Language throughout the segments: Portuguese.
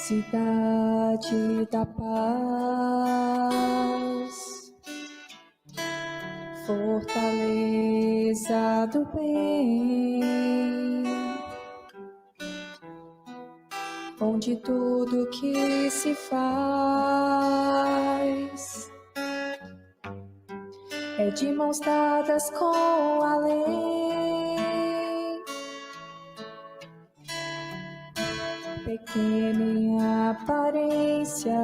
Cidade da paz, fortaleza do bem, onde tudo que se faz é de mãos dadas com a lei, pequena em aparência,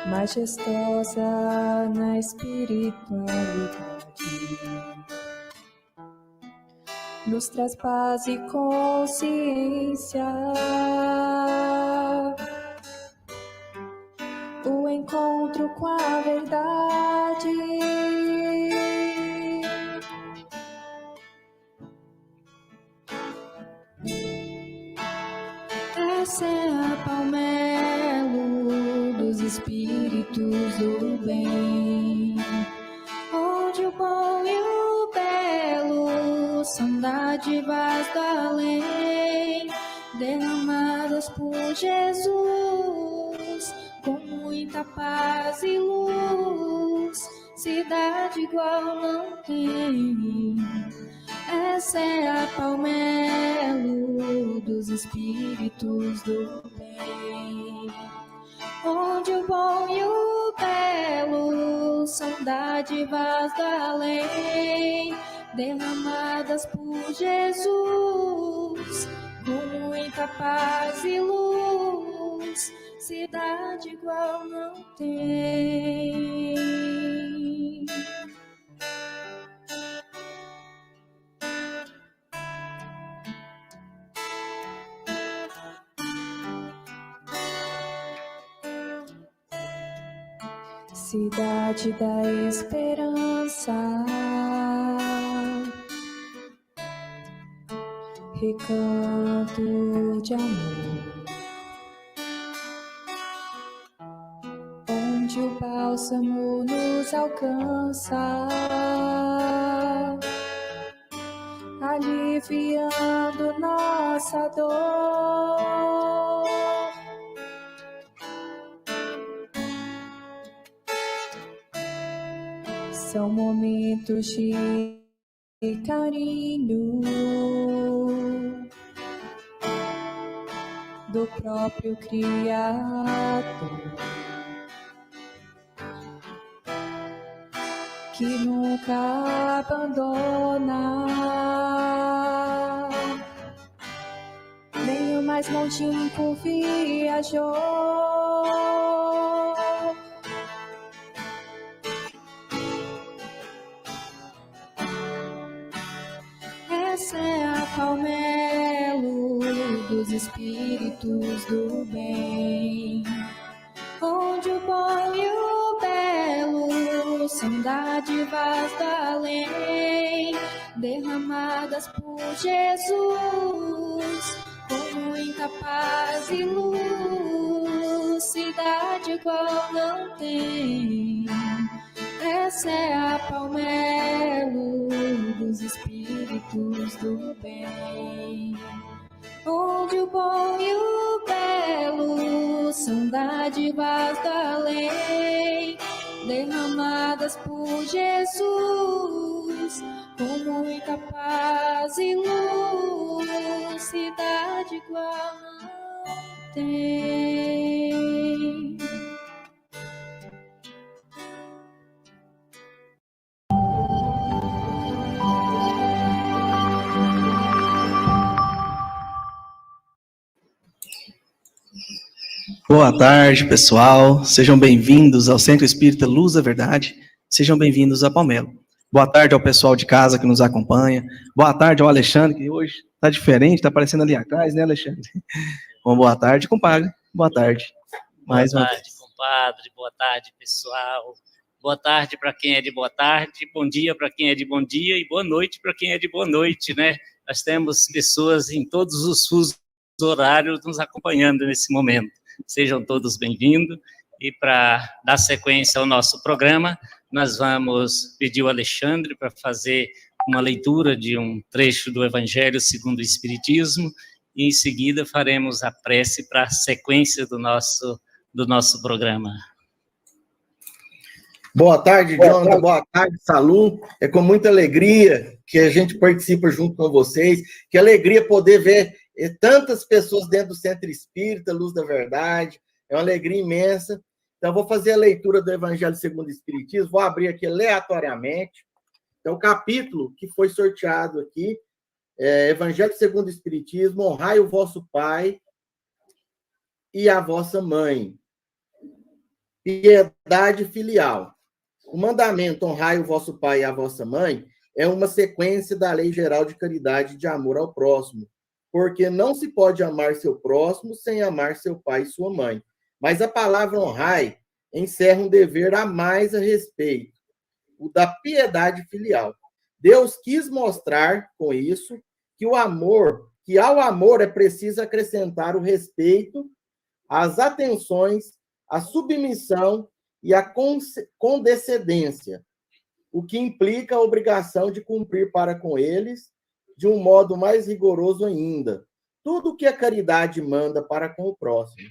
majestosa na espiritualidade, nos traz paz e consciência, o encontro com a verdade. Essa é a Palmelo dos espíritos do bem, onde o bom e o belo são dádivas da além, derramadas por Jesus, com muita paz e luz, cidade igual não tem. Essa é a Palmelo dos espíritos do bem, onde o bom e o belo são dádivas da lei, derramadas por Jesus, com muita paz e luz, cidade igual não tem. Cidade da esperança, recanto de amor, onde o bálsamo nos alcança, aliviando nossa dor. São momentos de carinho do próprio Criador, que nunca abandona, nem o mais longínquo viajou. Essa é a Palmelo dos espíritos do bem, onde o bom e o belo são dádivas da lei, derramadas por Jesus, com muita paz e luz, cidade igual não tem. Essa é a Palmelo dos espíritos do bem, onde o bom e o belo são dádivas da lei, derramadas por Jesus, com muita paz e luz, cidade igual não tem. Boa tarde, pessoal. Sejam bem-vindos ao Centro Espírita Luz da Verdade. Sejam bem-vindos a Palmelo. Boa tarde ao pessoal de casa que nos acompanha. Boa tarde ao Alexandre, que hoje está diferente, está aparecendo ali atrás, né, Alexandre? Bom, boa tarde, compadre. Boa tarde. Boa tarde, compadre. Boa tarde, pessoal. Boa tarde para quem é de boa tarde, bom dia para quem é de bom dia e boa noite para quem é de boa noite, né? Nós temos pessoas em todos os fusos horários nos acompanhando nesse momento. Sejam todos bem-vindos e para dar sequência ao nosso programa, nós vamos pedir ao Alexandre para fazer uma leitura de um trecho do Evangelho segundo o Espiritismo e em seguida faremos a prece para a sequência do nosso programa. Boa tarde, Jonathan. Boa tarde, Salum. É com muita alegria que a gente participa junto com vocês. Que alegria poder ver tantas pessoas dentro do Centro Espírita, Luz da Verdade. É uma alegria imensa. Então, vou fazer a leitura do Evangelho segundo o Espiritismo. Vou abrir aqui aleatoriamente. Então, o capítulo que foi sorteado aqui é Evangelho segundo o Espiritismo, honrai o vosso pai e a vossa mãe. Piedade filial. O mandamento honrai o vosso pai e a vossa mãe é uma sequência da Lei Geral de Caridade e de amor ao próximo, porque não se pode amar seu próximo sem amar seu pai e sua mãe. Mas a palavra honrai encerra um dever a mais a respeito, o da piedade filial. Deus quis mostrar com isso que ao amor é preciso acrescentar o respeito, as atenções, a submissão e a condescendência, o que implica a obrigação de cumprir para com eles de um modo mais rigoroso ainda tudo o que a caridade manda para com o próximo.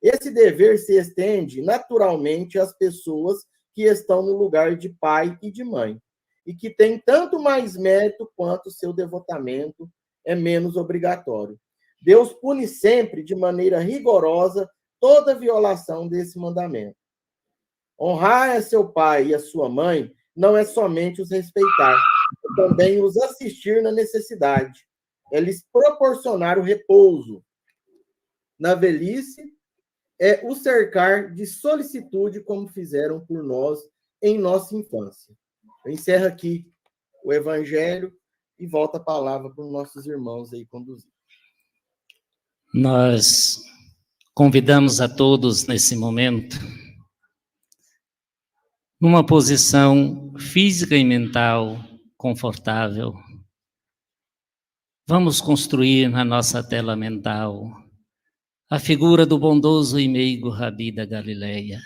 Esse dever se estende naturalmente às pessoas que estão no lugar de pai e de mãe, e que têm tanto mais mérito quanto seu devotamento é menos obrigatório. Deus pune sempre de maneira rigorosa toda violação desse mandamento. Honrar a seu pai e a sua mãe não é somente os respeitar, é também os assistir na necessidade, é lhes proporcionar o repouso. Na velhice, é o cercar de solicitude, como fizeram por nós em nossa infância. Eu encerro aqui o Evangelho e volto a palavra para os nossos irmãos aí conduzir. Nós convidamos a todos nesse momento, numa posição física e mental confortável. Vamos construir na nossa tela mental a figura do bondoso e meigo Rabi da Galileia,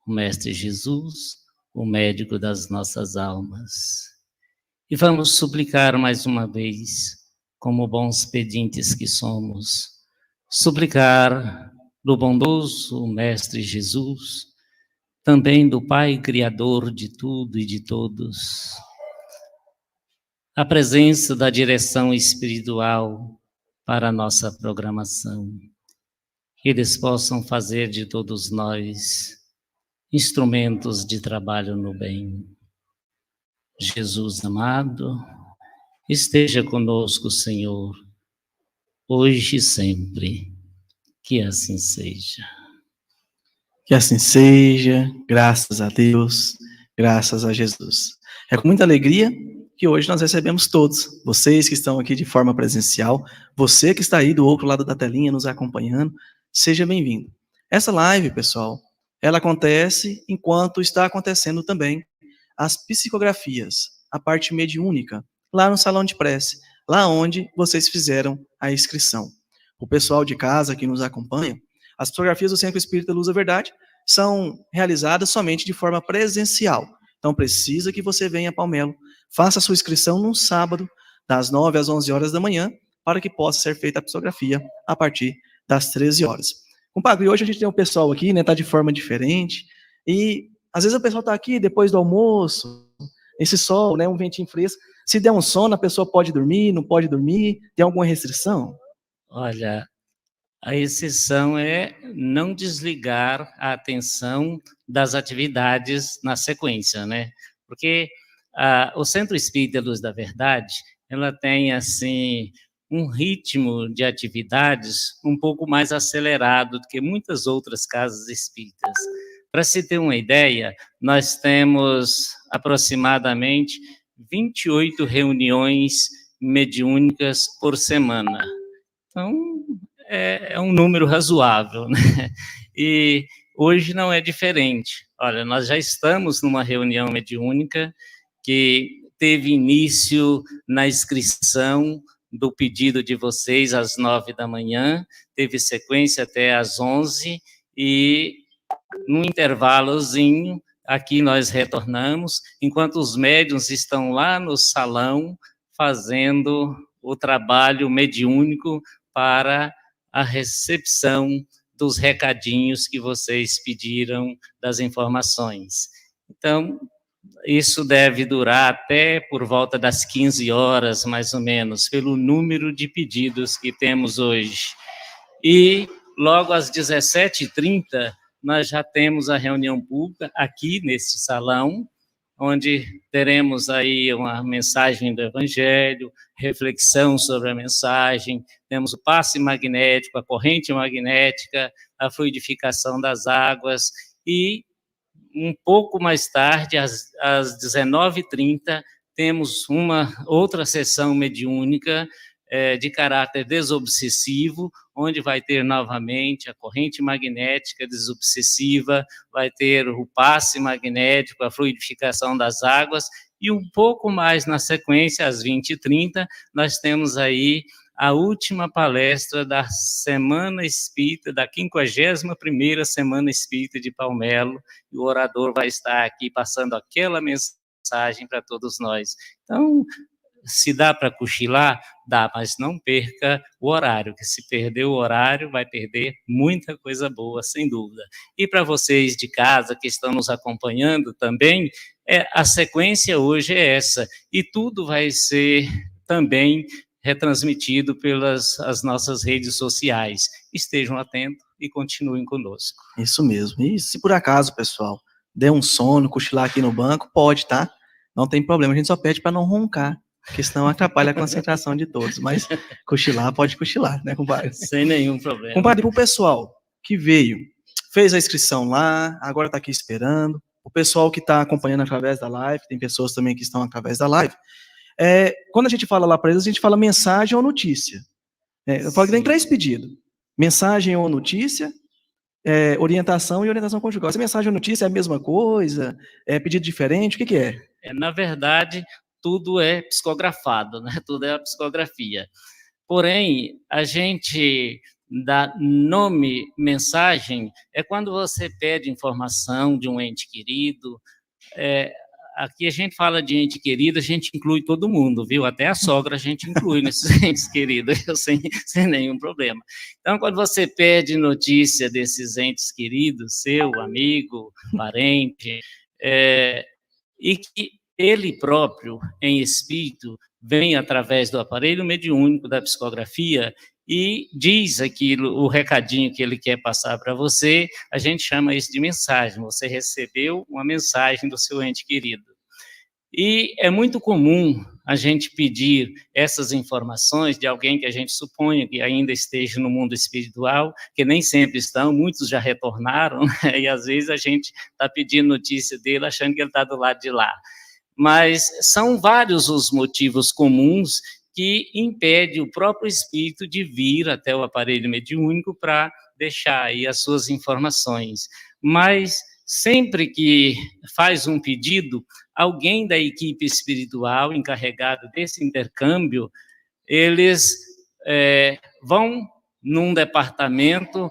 o Mestre Jesus, o médico das nossas almas. E vamos suplicar mais uma vez, como bons pedintes que somos, suplicar do bondoso Mestre Jesus, também do Pai Criador de tudo e de todos, a presença da direção espiritual para a nossa programação. Que eles possam fazer de todos nós instrumentos de trabalho no bem. Jesus amado, esteja conosco, Senhor, hoje e sempre. Que assim seja. Que assim seja, graças a Deus, graças a Jesus. É com muita alegria que hoje nós recebemos todos, vocês que estão aqui de forma presencial, você que está aí do outro lado da telinha nos acompanhando, seja bem-vindo. Essa live, pessoal, ela acontece enquanto está acontecendo também as psicografias, a parte mediúnica, lá no salão de prece, lá onde vocês fizeram a inscrição. O pessoal de casa que nos acompanha, as psicografias do Centro Espírita Luz da Verdade são realizadas somente de forma presencial. Então precisa que você venha a Palmelo, faça a sua inscrição no sábado, das 9 às 11 horas da manhã, para que possa ser feita a psicografia a partir das 13 horas. Compadre, hoje a gente tem um pessoal aqui, né, tá de forma diferente, e às vezes o pessoal tá aqui depois do almoço, esse sol, né, um ventinho fresco, se der um sono, a pessoa pode dormir, não pode dormir, tem alguma restrição? Olha, a exceção é não desligar a atenção das atividades na sequência, né? Porque o Centro Espírita Luz da Verdade, ela tem, assim, um ritmo de atividades um pouco mais acelerado do que muitas outras casas espíritas. Para se ter uma ideia, nós temos aproximadamente 28 reuniões mediúnicas por semana. Então, é um número razoável, né? E hoje não é diferente. Olha, nós já estamos numa reunião mediúnica que teve início na inscrição do pedido de vocês às 9 da manhã, teve sequência até às 11, e num intervalozinho, aqui nós retornamos, enquanto os médiuns estão lá no salão fazendo o trabalho mediúnico para a recepção dos recadinhos que vocês pediram, das informações. Então, isso deve durar até por volta das 15 horas, mais ou menos, pelo número de pedidos que temos hoje. E logo às 17h30, nós já temos a reunião pública aqui neste salão, onde teremos aí uma mensagem do Evangelho, reflexão sobre a mensagem, temos o passe magnético, a corrente magnética, a fluidificação das águas, e um pouco mais tarde, às 19h30, temos uma outra sessão mediúnica de caráter desobsessivo, onde vai ter novamente a corrente magnética desobsessiva, vai ter o passe magnético, a fluidificação das águas, e um pouco mais na sequência, às 20h30, nós temos aí a última palestra da Semana Espírita, da 51ª Semana Espírita de Palmelo, e o orador vai estar aqui passando aquela mensagem para todos nós. Então, se dá para cochilar, dá, mas não perca o horário, que se perder o horário, vai perder muita coisa boa, sem dúvida. E para vocês de casa que estão nos acompanhando também, a sequência hoje é essa, e tudo vai ser também retransmitido pelas as nossas redes sociais. Estejam atentos e continuem conosco. Isso mesmo. E se por acaso, pessoal, der um sono, cochilar aqui no banco, pode, tá? Não tem problema, a gente só pede para não roncar, porque senão atrapalha a concentração de todos. Mas cochilar, pode cochilar, né, compadre? Sem nenhum problema. Compadre, para o pessoal que veio, fez a inscrição lá, agora está aqui esperando, o pessoal que está acompanhando através da live, tem pessoas também que estão através da live, quando a gente fala lá para eles, a gente fala mensagem ou notícia. Eu falo que tem 3 pedidos: mensagem ou notícia, orientação e orientação conjugal. Essa mensagem ou notícia é a mesma coisa? É pedido diferente? O que é? Na verdade, tudo é psicografado, né? Tudo é a psicografia. Porém, a gente dá nome, mensagem, é quando você pede informação de um ente querido. Aqui a gente fala de ente querido, a gente inclui todo mundo, viu? Até a sogra a gente inclui nesses entes queridos, sem nenhum problema. Então, quando você pede notícia desses entes queridos, seu amigo, parente, e que ele próprio, em espírito, vem através do aparelho mediúnico da psicografia e diz aquilo, o recadinho que ele quer passar para você, a gente chama isso de mensagem. Você recebeu uma mensagem do seu ente querido. E é muito comum a gente pedir essas informações de alguém que a gente suponha que ainda esteja no mundo espiritual, que nem sempre estão, muitos já retornaram, né? E às vezes a gente está pedindo notícia dele achando que ele está do lado de lá. Mas são vários os motivos comuns que impedem o próprio espírito de vir até o aparelho mediúnico para deixar aí as suas informações. Mas sempre que faz um pedido, alguém da equipe espiritual encarregado desse intercâmbio, eles vão num departamento,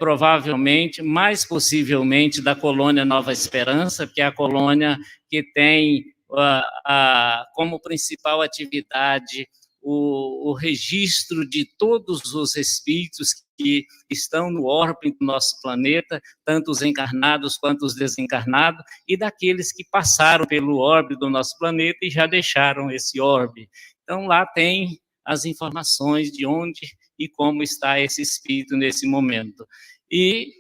provavelmente, mais possivelmente, da colônia Nova Esperança, que é a colônia que tem como principal atividade o registro de todos os espíritos que estão no orbe do nosso planeta, tanto os encarnados quanto os desencarnados, e daqueles que passaram pelo orbe do nosso planeta e já deixaram esse orbe. Então, lá tem as informações de onde e como está esse espírito nesse momento. E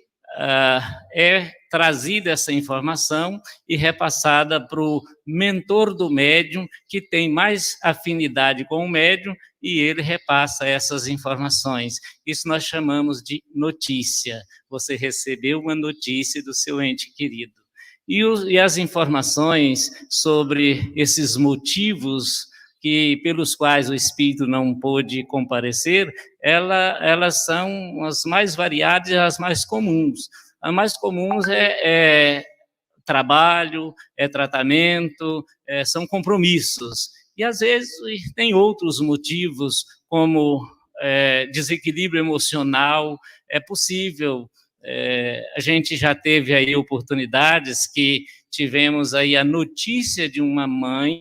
é trazida essa informação e repassada para o mentor do médium, que tem mais afinidade com o médium, e ele repassa essas informações. Isso nós chamamos de notícia. Você recebeu uma notícia do seu ente querido. E as informações sobre esses motivos pelos quais o espírito não pôde comparecer, elas são as mais variadas e as mais comuns. As mais comuns é trabalho, é tratamento, são compromissos. E, às vezes, tem outros motivos, como desequilíbrio emocional. É possível, a gente já teve aí oportunidades que tivemos aí a notícia de uma mãe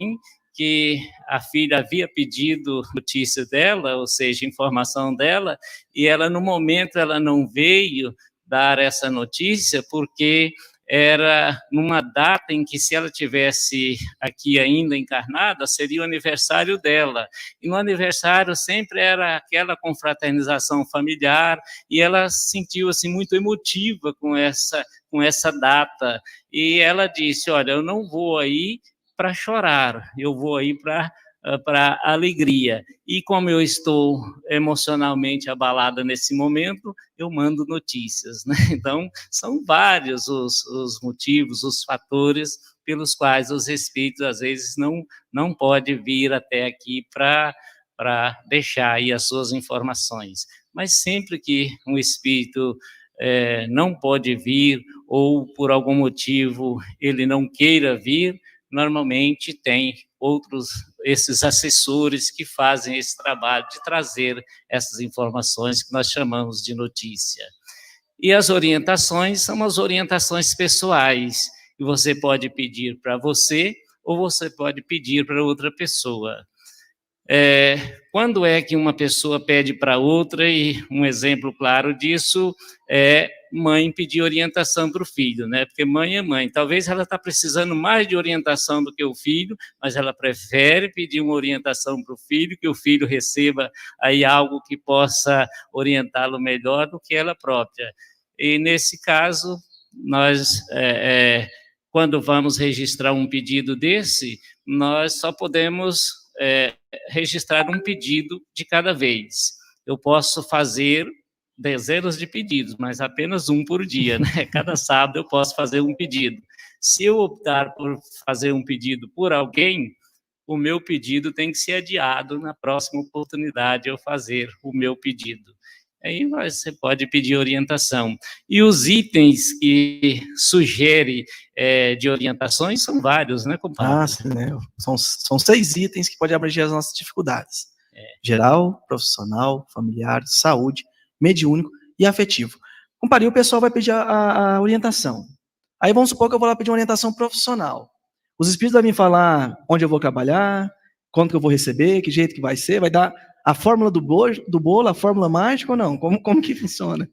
que a filha havia pedido notícia dela, ou seja, informação dela, e ela, no momento, ela não veio dar essa notícia, porque era numa data em que, se ela tivesse aqui ainda encarnada, seria o aniversário dela. E no aniversário sempre era aquela confraternização familiar, e ela se sentiu assim, muito emotiva com essa data. E ela disse, olha, eu não vou aí para chorar, eu vou aí para alegria. E como eu estou emocionalmente abalada nesse momento, eu mando notícias, né? Então, são vários os motivos, os fatores pelos quais os espíritos, às vezes, não podem vir até aqui para deixar aí as suas informações. Mas sempre que um espírito não pode vir, ou por algum motivo ele não queira vir, normalmente tem esses assessores que fazem esse trabalho de trazer essas informações que nós chamamos de notícia. E as orientações são as orientações pessoais, que você pode pedir para você, ou você pode pedir para outra pessoa. Quando é que uma pessoa pede para outra, e um exemplo claro disso é mãe pedir orientação para o filho, né? Porque mãe é mãe. Talvez ela está precisando mais de orientação do que o filho, mas ela prefere pedir uma orientação para o filho, que o filho receba aí algo que possa orientá-lo melhor do que ela própria. E, nesse caso, nós, quando vamos registrar um pedido desse, nós só podemos registrar um pedido de cada vez. Eu posso fazer dezenas de pedidos, mas apenas um por dia, né? Cada sábado eu posso fazer um pedido. Se eu optar por fazer um pedido por alguém, o meu pedido tem que ser adiado na próxima oportunidade eu fazer o meu pedido. Aí você pode pedir orientação. E os itens que sugere de orientações são vários, né, compadre? Sim, né? São 6 itens que podem abranger as nossas dificuldades. Geral, profissional, familiar, saúde, mediúnico e afetivo. Compadre, o pessoal vai pedir a orientação. Aí vamos supor que eu vou lá pedir uma orientação profissional. Os espíritos vão me falar onde eu vou trabalhar, quanto que eu vou receber, que jeito que vai ser, vai dar a fórmula do bolo, a fórmula mágica ou não? Como que funciona?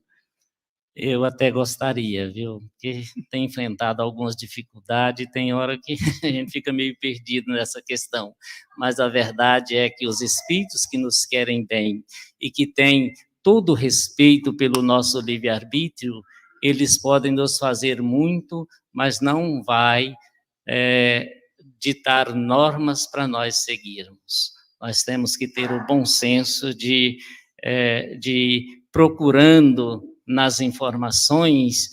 Eu até gostaria, viu? Porque tem enfrentado algumas dificuldades, tem hora que a gente fica meio perdido nessa questão. Mas a verdade é que os espíritos que nos querem bem e que têm todo o respeito pelo nosso livre-arbítrio, eles podem nos fazer muito, mas não vai ditar normas para nós seguirmos. Nós temos que ter o bom senso de procurando nas informações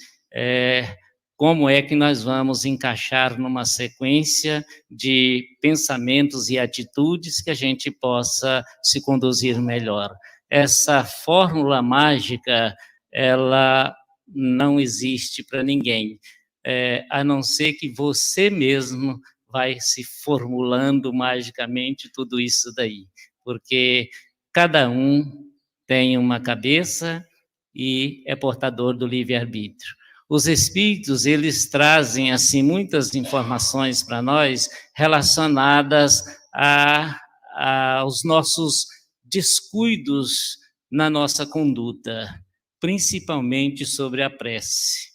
como é que nós vamos encaixar numa sequência de pensamentos e atitudes que a gente possa se conduzir melhor. Essa fórmula mágica, ela não existe para ninguém, a não ser que você mesmo vai se formulando magicamente tudo isso daí, porque cada um tem uma cabeça e é portador do livre-arbítrio. Os espíritos, eles trazem, assim, muitas informações para nós relacionadas aos nossos descuidos na nossa conduta, principalmente sobre a prece.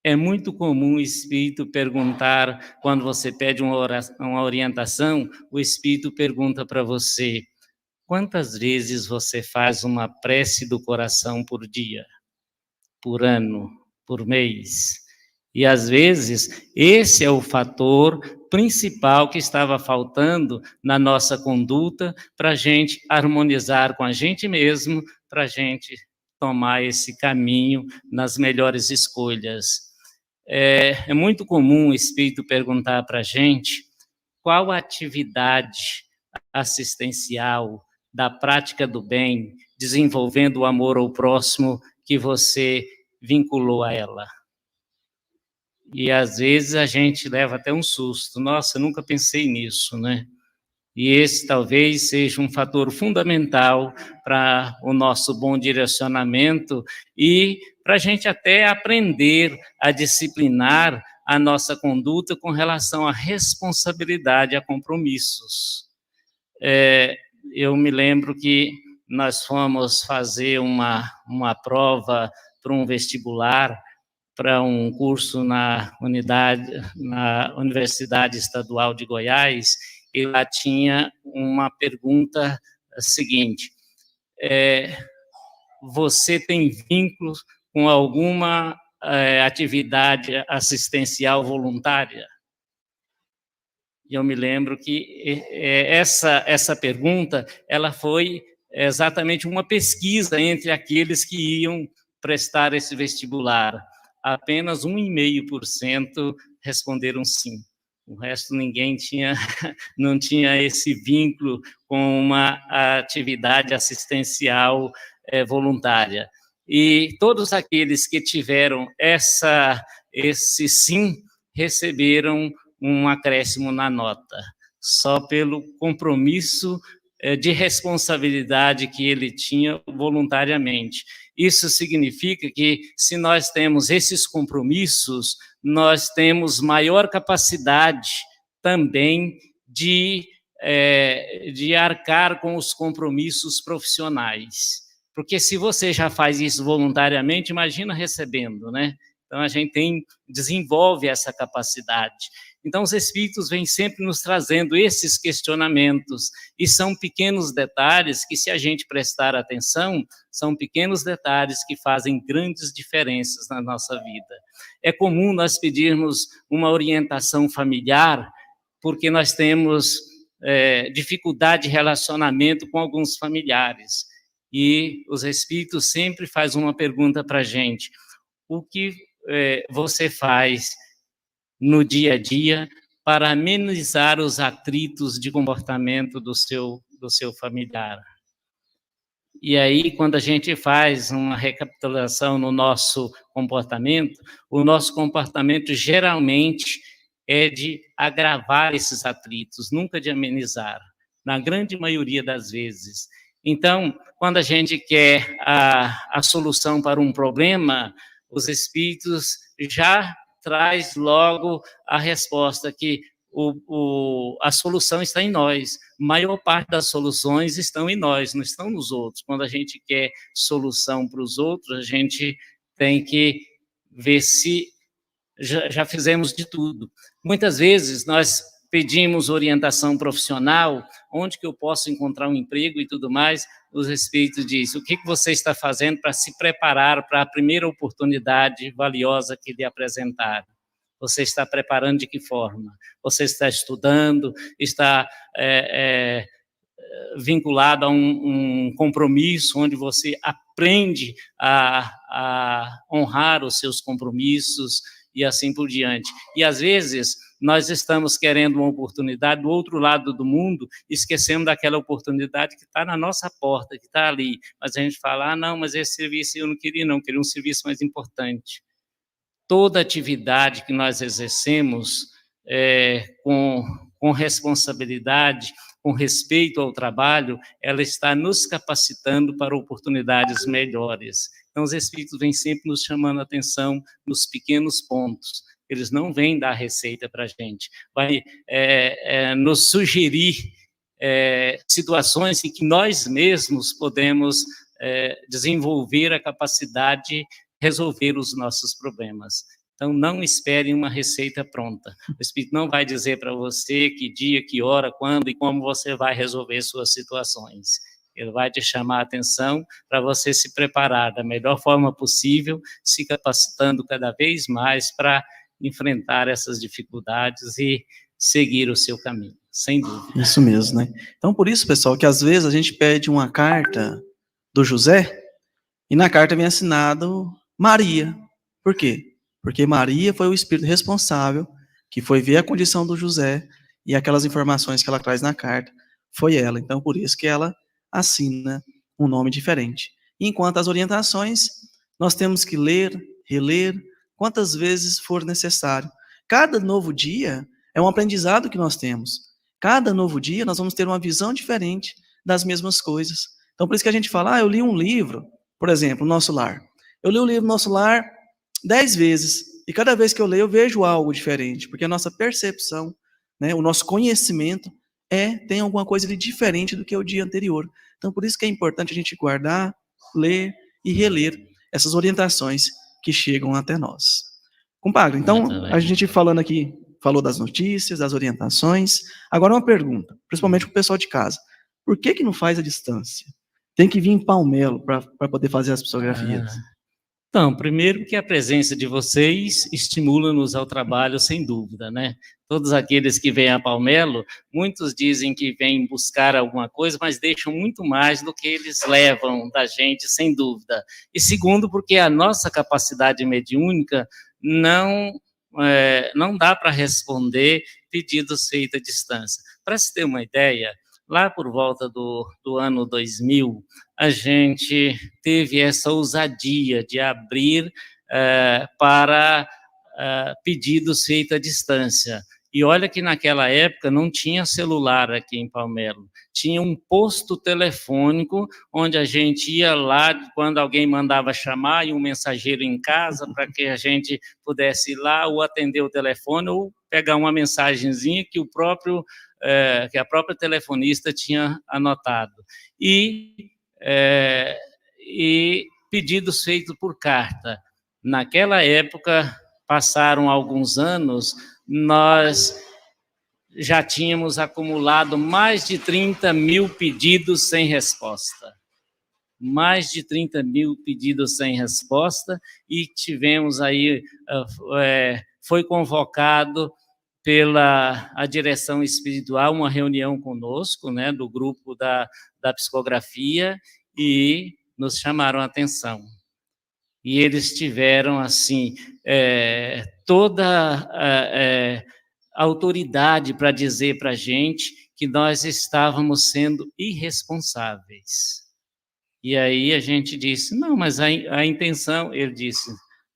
É muito comum o espírito perguntar, quando você pede uma orientação, o espírito pergunta para você: quantas vezes você faz uma prece do coração por dia, por ano, por mês? E, às vezes, esse é o fator principal que estava faltando na nossa conduta para a gente harmonizar com a gente mesmo, para a gente tomar esse caminho nas melhores escolhas. É muito comum o espírito perguntar para a gente qual a atividade assistencial da prática do bem, desenvolvendo o amor ao próximo, que você vinculou a ela. E, às vezes, a gente leva até um susto. Nossa, eu nunca pensei nisso, né? E esse talvez seja um fator fundamental para o nosso bom direcionamento e para a gente até aprender a disciplinar a nossa conduta com relação à responsabilidade, a compromissos. Eu me lembro que nós fomos fazer uma prova para um vestibular, para um curso na Universidade Estadual de Goiás, e lá tinha uma pergunta seguinte: você tem vínculos com alguma atividade assistencial voluntária? E eu me lembro que essa pergunta, ela foi exatamente uma pesquisa entre aqueles que iam prestar esse vestibular. Apenas 1,5% responderam sim. O resto ninguém não tinha esse vínculo com uma atividade assistencial voluntária. E todos aqueles que tiveram esse sim receberam um acréscimo na nota, só pelo compromisso de responsabilidade que ele tinha voluntariamente. Isso significa que, se nós temos esses compromissos, nós temos maior capacidade também de arcar com os compromissos profissionais. Porque se você já faz isso voluntariamente, imagina recebendo, né? Então, a gente desenvolve essa capacidade. Então, os Espíritos vêm sempre nos trazendo esses questionamentos, e são pequenos detalhes que, se a gente prestar atenção, são pequenos detalhes que fazem grandes diferenças na nossa vida. É comum nós pedirmos uma orientação familiar, porque nós temos dificuldade de relacionamento com alguns familiares, e os Espíritos sempre fazem uma pergunta para a gente: o que você faz no dia a dia para amenizar os atritos de comportamento do seu familiar? E aí, quando a gente faz uma recapitulação no nosso comportamento, o nosso comportamento geralmente é de agravar esses atritos, nunca de amenizar, na grande maioria das vezes. Então, quando a gente quer a solução para um problema, os Espíritos já traz logo a resposta que a solução está em nós. A maior parte das soluções estão em nós, não estão nos outros. Quando a gente quer solução para os outros, a gente tem que ver se já fizemos de tudo. Muitas vezes nós pedimos orientação profissional, onde que eu posso encontrar um emprego e tudo mais. Os Espíritos dizem: o que você está fazendo para se preparar para a primeira oportunidade valiosa que lhe apresentar? Você está preparando de que forma? Você está estudando, está vinculado a um compromisso onde você aprende a honrar os seus compromissos e assim por diante. E, às vezes, nós estamos querendo uma oportunidade do outro lado do mundo, esquecendo daquela oportunidade que está na nossa porta, que está ali. Mas a gente fala: não, mas esse serviço eu não queria um serviço mais importante. Toda atividade que nós exercemos com responsabilidade, com respeito ao trabalho, ela está nos capacitando para oportunidades melhores. Então, os Espíritos vêm sempre nos chamando a atenção nos pequenos pontos. Eles não vêm dar receita para a gente, vai nos sugerir situações em que nós mesmos podemos desenvolver a capacidade de resolver os nossos problemas. Então, não espere uma receita pronta. O Espírito não vai dizer para você que dia, que hora, quando e como você vai resolver suas situações. Ele vai te chamar a atenção para você se preparar da melhor forma possível, se capacitando cada vez mais para enfrentar essas dificuldades e seguir o seu caminho, sem dúvida. Isso mesmo, né? Então, por isso, pessoal, que às vezes a gente pede uma carta do José e na carta vem assinado Maria. Por quê? Porque Maria foi o espírito responsável que foi ver a condição do José e aquelas informações que ela traz na carta foi ela. Então, por isso que ela assina um nome diferente. Enquanto as orientações, nós temos que ler, reler, quantas vezes for necessário. Cada novo dia é um aprendizado que nós temos. Cada novo dia nós vamos ter uma visão diferente das mesmas coisas. Então, por isso que a gente fala: eu li um livro, por exemplo, Nosso Lar. Eu li o livro Nosso Lar 10 vezes. E cada vez que eu leio, eu vejo algo diferente, porque a nossa percepção, né, o nosso conhecimento tem alguma coisa de diferente do que o dia anterior. Então, por isso que é importante a gente guardar, ler e reler essas orientações que chegam até nós. Compadre, então, a gente falando aqui, falou das notícias, das orientações. Agora uma pergunta, principalmente para o pessoal de casa. Por que não faz a distância? Tem que vir em Palmelo para poder fazer as psicografias. Então, primeiro que a presença de vocês estimula-nos ao trabalho, sem dúvida, né? Todos aqueles que vêm a Palmelo, muitos dizem que vêm buscar alguma coisa, mas deixam muito mais do que eles levam da gente, sem dúvida. E segundo, porque a nossa capacidade mediúnica não dá para responder pedidos feitos à distância. Para se ter uma ideia, lá por volta do ano 2000, a gente teve essa ousadia de abrir para pedidos feitos à distância. E olha que naquela época não tinha celular aqui em Palmelo, tinha um posto telefônico onde a gente ia lá quando alguém mandava chamar e um mensageiro em casa para que a gente pudesse ir lá ou atender o telefone ou pegar uma mensagenzinha que que a própria telefonista tinha anotado. E pedidos feitos por carta. Naquela época, passaram alguns anos, nós já tínhamos acumulado mais de 30 mil pedidos sem resposta. Mais de 30 mil pedidos sem resposta, e tivemos aí, foi convocado pela a direção espiritual, uma reunião conosco, né, do grupo da psicografia, e nos chamaram a atenção. E eles tiveram, assim, toda a autoridade para dizer para a gente que nós estávamos sendo irresponsáveis. E aí a gente disse, não, mas a intenção, ele disse,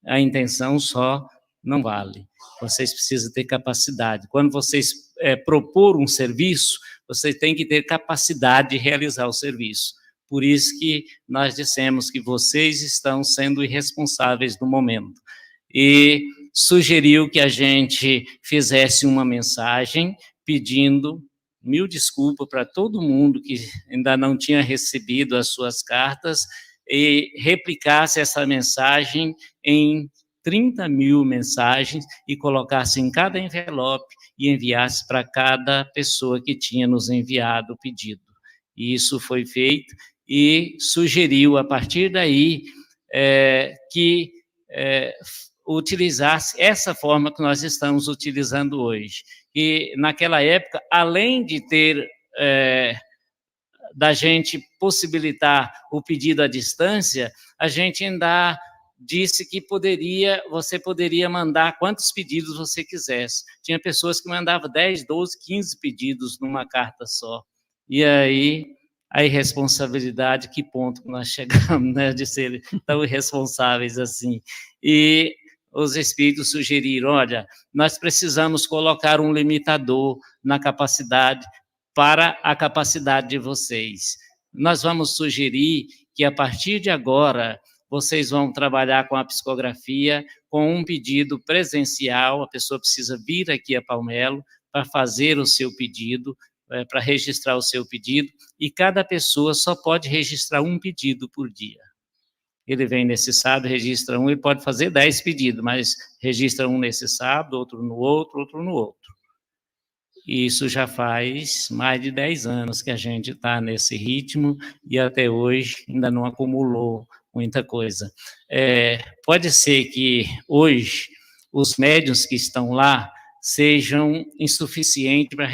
a intenção só não vale. Vocês precisam ter capacidade. Quando vocês propor um serviço, vocês têm que ter capacidade de realizar o serviço. Por isso que nós dissemos que vocês estão sendo irresponsáveis no momento. E sugeriu que a gente fizesse uma mensagem pedindo 1000 desculpas para todo mundo que ainda não tinha recebido as suas cartas e replicasse essa mensagem em 30 mil mensagens e colocasse em cada envelope e enviasse para cada pessoa que tinha nos enviado o pedido. E isso foi feito e sugeriu, a partir daí, que utilizasse essa forma que nós estamos utilizando hoje. E, naquela época, além de ter, da gente possibilitar o pedido à distância, a gente ainda disse que você poderia mandar quantos pedidos você quisesse. Tinha pessoas que mandavam 10, 12, 15 pedidos numa carta só. E aí, a irresponsabilidade, que ponto que nós chegamos, né, de ser tão irresponsáveis assim. E os espíritos sugeriram, olha, nós precisamos colocar um limitador na capacidade, para a capacidade de vocês. Nós vamos sugerir que, a partir de agora, vocês vão trabalhar com a psicografia, com um pedido presencial, a pessoa precisa vir aqui a Palmelo para fazer o seu pedido, para registrar o seu pedido, e cada pessoa só pode registrar um pedido por dia. Ele vem nesse sábado, registra um, ele pode fazer 10 pedidos, mas registra um nesse sábado, outro no outro, outro no outro. E isso já faz mais de 10 anos que a gente está nesse ritmo, e até hoje ainda não acumulou muita coisa. Pode ser que hoje os médiuns que estão lá sejam insuficientes para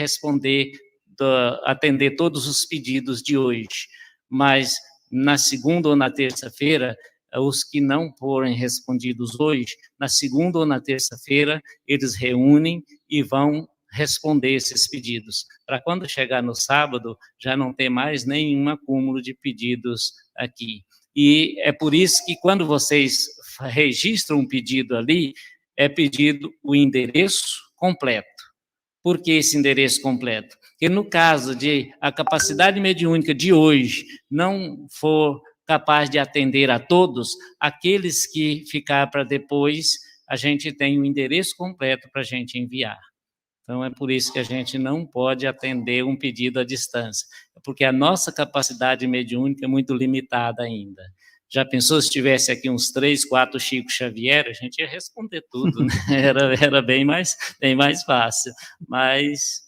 atender todos os pedidos de hoje, mas na segunda ou na terça-feira, os que não forem respondidos hoje, na segunda ou na terça-feira, eles reúnem e vão responder esses pedidos, para quando chegar no sábado, já não ter mais nenhum acúmulo de pedidos aqui. E é por isso que, quando vocês registram um pedido ali, é pedido o endereço completo. Por que esse endereço completo? Porque no caso de a capacidade mediúnica de hoje não for capaz de atender a todos, aqueles que ficar para depois a gente tem o endereço completo para a gente enviar. Então, é por isso que a gente não pode atender um pedido à distância, porque a nossa capacidade mediúnica é muito limitada ainda. Já pensou se tivesse aqui uns 3, 4 Chico Xavier, a gente ia responder tudo, né? Era bem mais fácil, mas,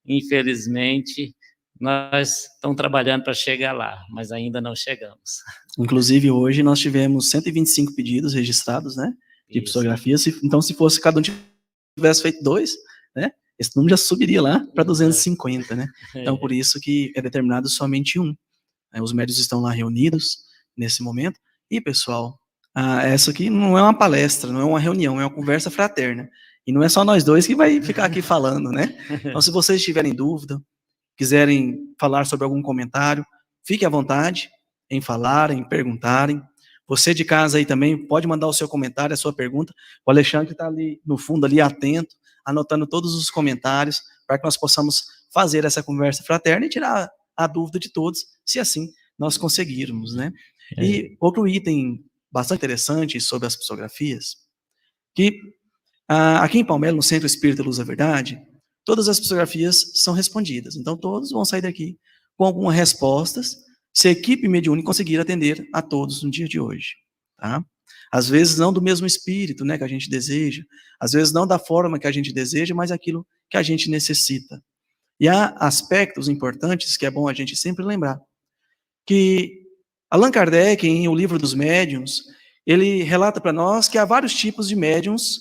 infelizmente, nós estamos trabalhando para chegar lá, mas ainda não chegamos. Inclusive, hoje nós tivemos 125 pedidos registrados, né, de psicografia. Então, se fosse cada um tivesse feito 2, né, esse número já subiria lá para 250, né? Então, por isso que é determinado somente 1. Os médios estão lá reunidos nesse momento. E, pessoal, essa aqui não é uma palestra, não é uma reunião, é uma conversa fraterna. E não é só nós dois que vai ficar aqui falando, né? Então, se vocês tiverem dúvida, quiserem falar sobre algum comentário, fique à vontade em falar, em perguntarem. Você de casa aí também pode mandar o seu comentário, a sua pergunta. O Alexandre está ali no fundo, ali atento, anotando todos os comentários, para que nós possamos fazer essa conversa fraterna e tirar a dúvida de todos, se assim nós conseguirmos, né? E outro item bastante interessante sobre as psicografias, que aqui em Palmelo, no Centro Espírita Luz da Verdade, todas as psicografias são respondidas. Então, todos vão sair daqui com algumas respostas, se a equipe mediúnica conseguir atender a todos no dia de hoje, tá? Às vezes não do mesmo espírito, né, que a gente deseja, às vezes não da forma que a gente deseja, mas aquilo que a gente necessita. E há aspectos importantes que é bom a gente sempre lembrar, que Allan Kardec, em O Livro dos Médiuns, ele relata para nós que há vários tipos de médiuns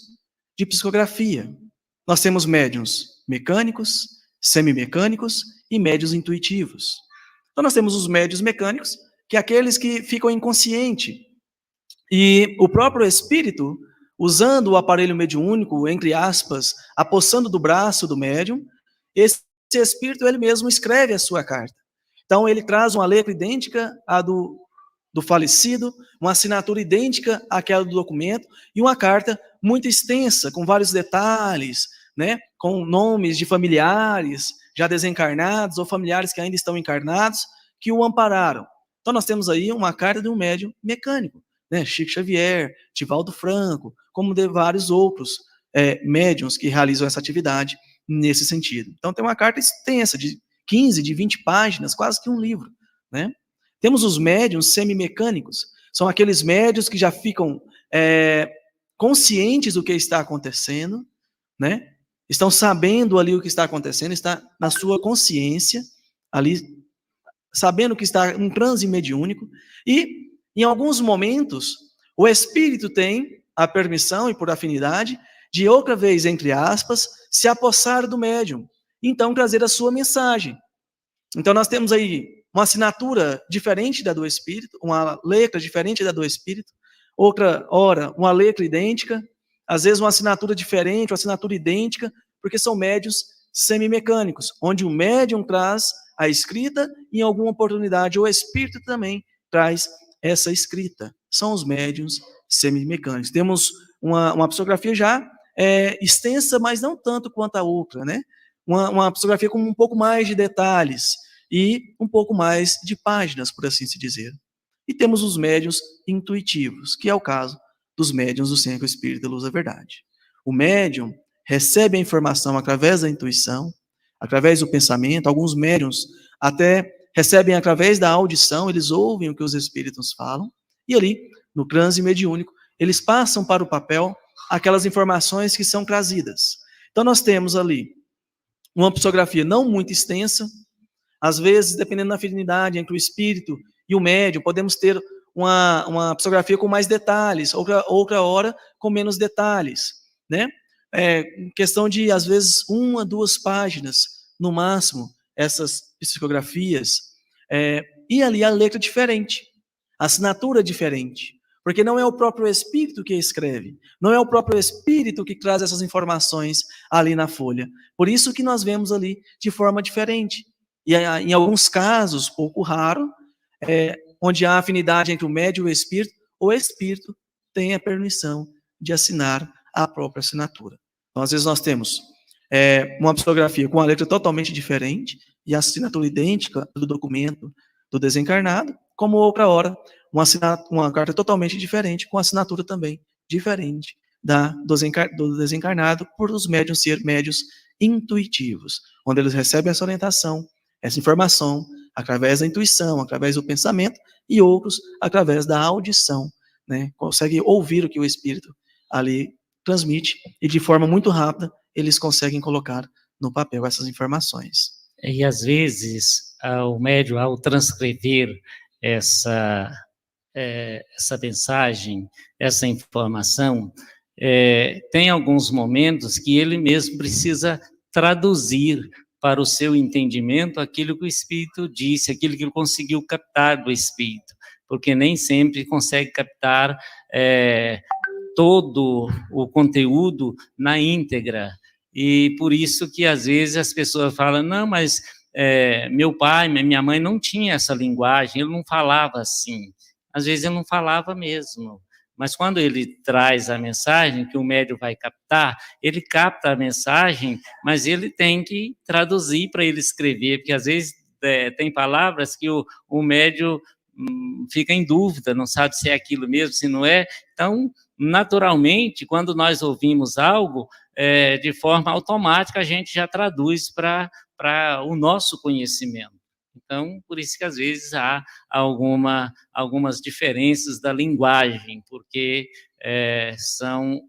de psicografia. Nós temos médiuns mecânicos, semimecânicos e médiuns intuitivos. Então nós temos os médiuns mecânicos, que é aqueles que ficam inconscientes. E o próprio espírito, usando o aparelho mediúnico, entre aspas, apossando do braço do médium, esse espírito, ele mesmo escreve a sua carta. Então, ele traz uma letra idêntica à do falecido, uma assinatura idêntica àquela do documento, e uma carta muito extensa, com vários detalhes, né, com nomes de familiares já desencarnados, ou familiares que ainda estão encarnados, que o ampararam. Então, nós temos aí uma carta de um médium mecânico, né, Chico Xavier, Divaldo Franco, como de vários outros médiuns que realizam essa atividade nesse sentido. Então, tem uma carta extensa, de 15, de 20 páginas, quase que um livro, né? Temos os médiuns semimecânicos, são aqueles médiuns que já ficam conscientes do que está acontecendo, né? Estão sabendo ali o que está acontecendo, está na sua consciência, ali, sabendo que está um transe mediúnico, e em alguns momentos, o espírito tem a permissão, e por afinidade, de outra vez, entre aspas, se apossar do médium, então trazer a sua mensagem. Então nós temos aí uma assinatura diferente da do espírito, uma letra diferente da do espírito, outra hora uma letra idêntica, às vezes uma assinatura diferente, uma assinatura idêntica, porque são médiuns semimecânicos, onde o médium traz a escrita e em alguma oportunidade o espírito também traz essa escrita. São os médiuns semimecânicos. Temos uma psicografia já extensa, mas não tanto quanto a outra, né? Uma psicografia com um pouco mais de detalhes e um pouco mais de páginas, por assim se dizer. E temos os médiuns intuitivos, que é o caso dos médiuns do Centro Espírita Luz da Verdade. O médium recebe a informação através da intuição, através do pensamento. Alguns médiuns até recebem através da audição, eles ouvem o que os espíritos falam, e ali, no transe mediúnico, eles passam para o papel aquelas informações que são trazidas. Então nós temos ali uma psicografia não muito extensa, às vezes, dependendo da afinidade entre o espírito e o médium, podemos ter uma psicografia com mais detalhes, outra hora com menos detalhes, né? Questão de, às vezes, 1 a 2 páginas, no máximo, essas psicografias, e ali a letra diferente, a assinatura diferente, porque não é o próprio espírito que escreve, não é o próprio espírito que traz essas informações ali na folha. Por isso que nós vemos ali de forma diferente. E em alguns casos, pouco raro, onde há afinidade entre o médium e o espírito tem a permissão de assinar a própria assinatura. Então, às vezes nós temos uma psicografia com a letra totalmente diferente e a assinatura idêntica do documento do desencarnado, como outra hora, uma carta totalmente diferente, com assinatura também diferente do desencarnado, por os médiuns ser médiuns intuitivos, onde eles recebem essa orientação, essa informação, através da intuição, através do pensamento, e outros através da audição, né? Conseguem ouvir o que o espírito ali transmite, e de forma muito rápida, eles conseguem colocar no papel essas informações. E às vezes, o médium, ao transcrever essa mensagem, essa informação, tem alguns momentos que ele mesmo precisa traduzir para o seu entendimento aquilo que o Espírito disse, aquilo que ele conseguiu captar do Espírito, porque nem sempre consegue captar todo o conteúdo na íntegra, e por isso que às vezes as pessoas falam, não, mas meu pai, minha mãe não tinha essa linguagem, ele não falava assim. Às vezes ele não falava mesmo, mas quando ele traz a mensagem que o médium vai captar, ele capta a mensagem, mas ele tem que traduzir para ele escrever, porque às vezes tem palavras que o médium fica em dúvida, não sabe se é aquilo mesmo, se não é. Então, naturalmente, quando nós ouvimos algo, de forma automática, a gente já traduz para o nosso conhecimento. Então, por isso que às vezes há algumas diferenças da linguagem, porque são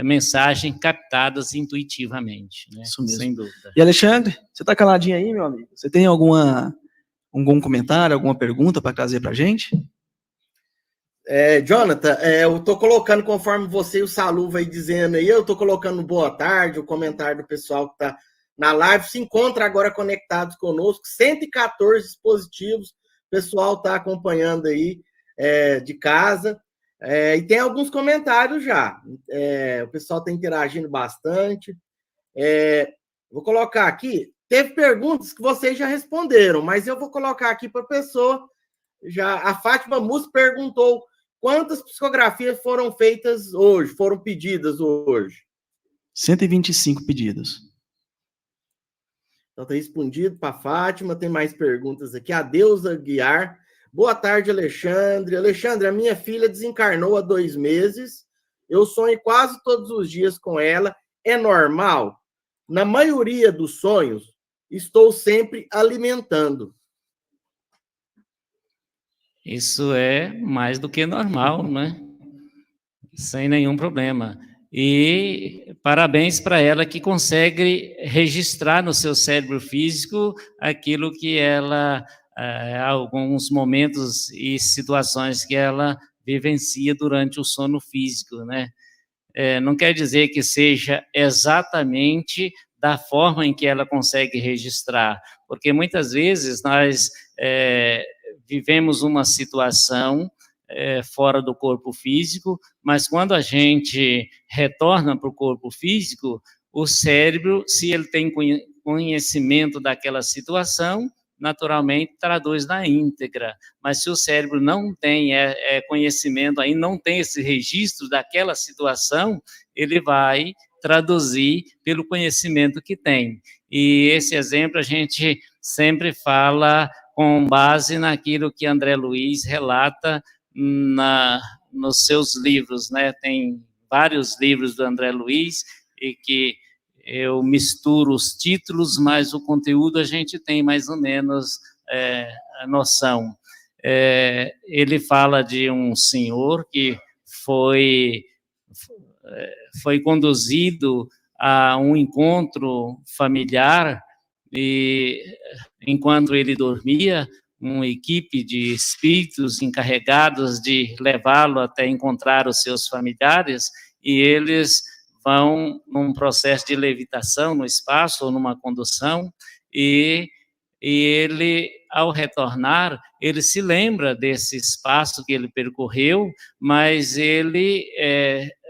mensagens captadas intuitivamente, né? Isso mesmo. Sem dúvida. E Alexandre, você está caladinho aí, meu amigo? Você tem algum comentário, alguma pergunta para trazer para a gente? Jonathan, eu estou colocando, conforme você e o Saluva aí dizendo aí, eu estou colocando boa tarde, o comentário do pessoal que está na live, se encontra agora conectados conosco, 114 dispositivos, o pessoal está acompanhando aí de casa, e tem alguns comentários já, o pessoal está interagindo bastante. Vou colocar aqui, teve perguntas que vocês já responderam, mas eu vou colocar aqui para a pessoa, a Fátima Mus perguntou quantas psicografias foram feitas hoje, foram pedidas hoje? 125 pedidos. Então, está respondido para a Fátima. Tem mais perguntas aqui. A Deusa Guiar. Boa tarde, Alexandre. Alexandre, a minha filha desencarnou há 2 meses. Eu sonho quase todos os dias com ela. É normal? Na maioria dos sonhos, estou sempre alimentando. Isso é mais do que normal, né? Sem nenhum problema. E parabéns para ela que consegue registrar no seu cérebro físico aquilo que ela, alguns momentos e situações que ela vivencia durante o sono físico, né? Não quer dizer que seja exatamente da forma em que ela consegue registrar, porque muitas vezes nós vivemos uma situação fora do corpo físico, mas quando a gente retorna para o corpo físico, o cérebro, se ele tem conhecimento daquela situação, naturalmente traduz na íntegra, mas se o cérebro não tem conhecimento, aí não tem esse registro daquela situação, ele vai traduzir pelo conhecimento que tem. E esse exemplo a gente sempre fala com base naquilo que André Luiz relata nos seus livros, né? Tem vários livros do André Luiz e que eu misturo os títulos, mas o conteúdo a gente tem mais ou menos a noção. Ele fala de um senhor que foi conduzido a um encontro familiar e, enquanto ele dormia, uma equipe de espíritos encarregados de levá-lo até encontrar os seus familiares, e eles vão num processo de levitação no espaço ou numa condução, e ele, ao retornar, ele se lembra desse espaço que ele percorreu, mas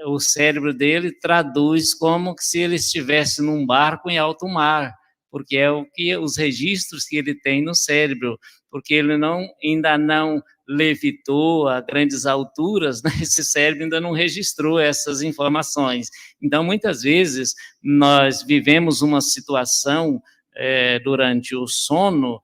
o cérebro dele traduz como se ele estivesse num barco em alto mar, porque é os registros que ele tem no cérebro, porque ele ainda não levitou a grandes alturas, né? Esse cérebro ainda não registrou essas informações. Então, muitas vezes, nós vivemos uma situação durante o sono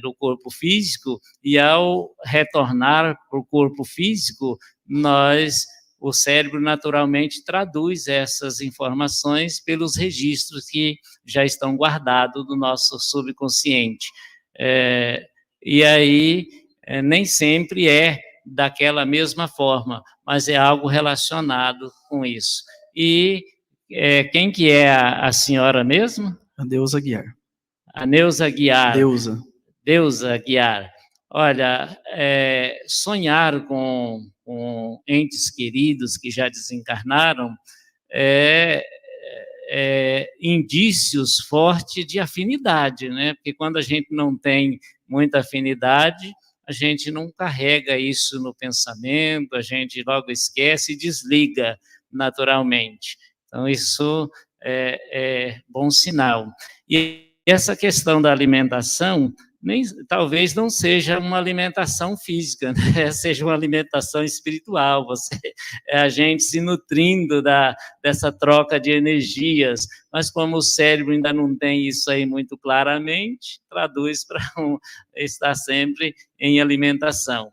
do corpo físico, e ao retornar para o corpo físico, nós o cérebro naturalmente traduz essas informações pelos registros que já estão guardados no nosso subconsciente. E aí, nem sempre é daquela mesma forma, mas é algo relacionado com isso. E quem que é a senhora mesmo? A Deusa Guiar. A Neuza Guiar. Deusa Guiar. Olha, sonhar com entes queridos que já desencarnaram indícios fortes de afinidade, né? Porque quando a gente não tem muita afinidade, a gente não carrega isso no pensamento, a gente logo esquece e desliga naturalmente. Então, isso é bom sinal. E essa questão da alimentação, talvez não seja uma alimentação física, né? Seja uma alimentação espiritual, a gente se nutrindo dessa troca de energias, mas como o cérebro ainda não tem isso aí muito claramente, traduz para estar sempre em alimentação.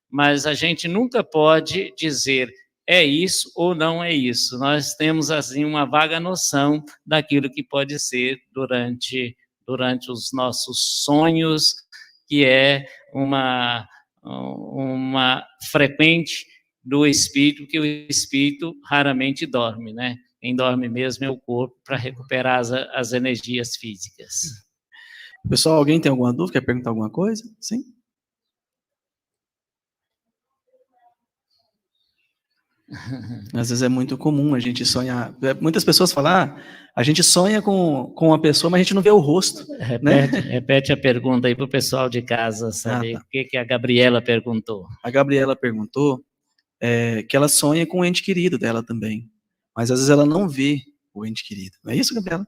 Mas a gente nunca pode dizer é isso ou não é isso. Nós temos, assim, uma vaga noção daquilo que pode ser durante os nossos sonhos, que é uma frequente do espírito, que o espírito raramente dorme, né? Quem dorme mesmo é o corpo, para recuperar as energias físicas. Pessoal, alguém tem alguma dúvida? Quer perguntar alguma coisa? Sim? Às vezes é muito comum a gente sonhar. Muitas pessoas falam, a gente sonha com uma pessoa, mas a gente não vê o rosto. Repete a pergunta aí para o pessoal de casa saber o que a Gabriela perguntou. A Gabriela perguntou que ela sonha com o ente querido dela também, mas às vezes ela não vê o ente querido. Não é isso, Gabriela?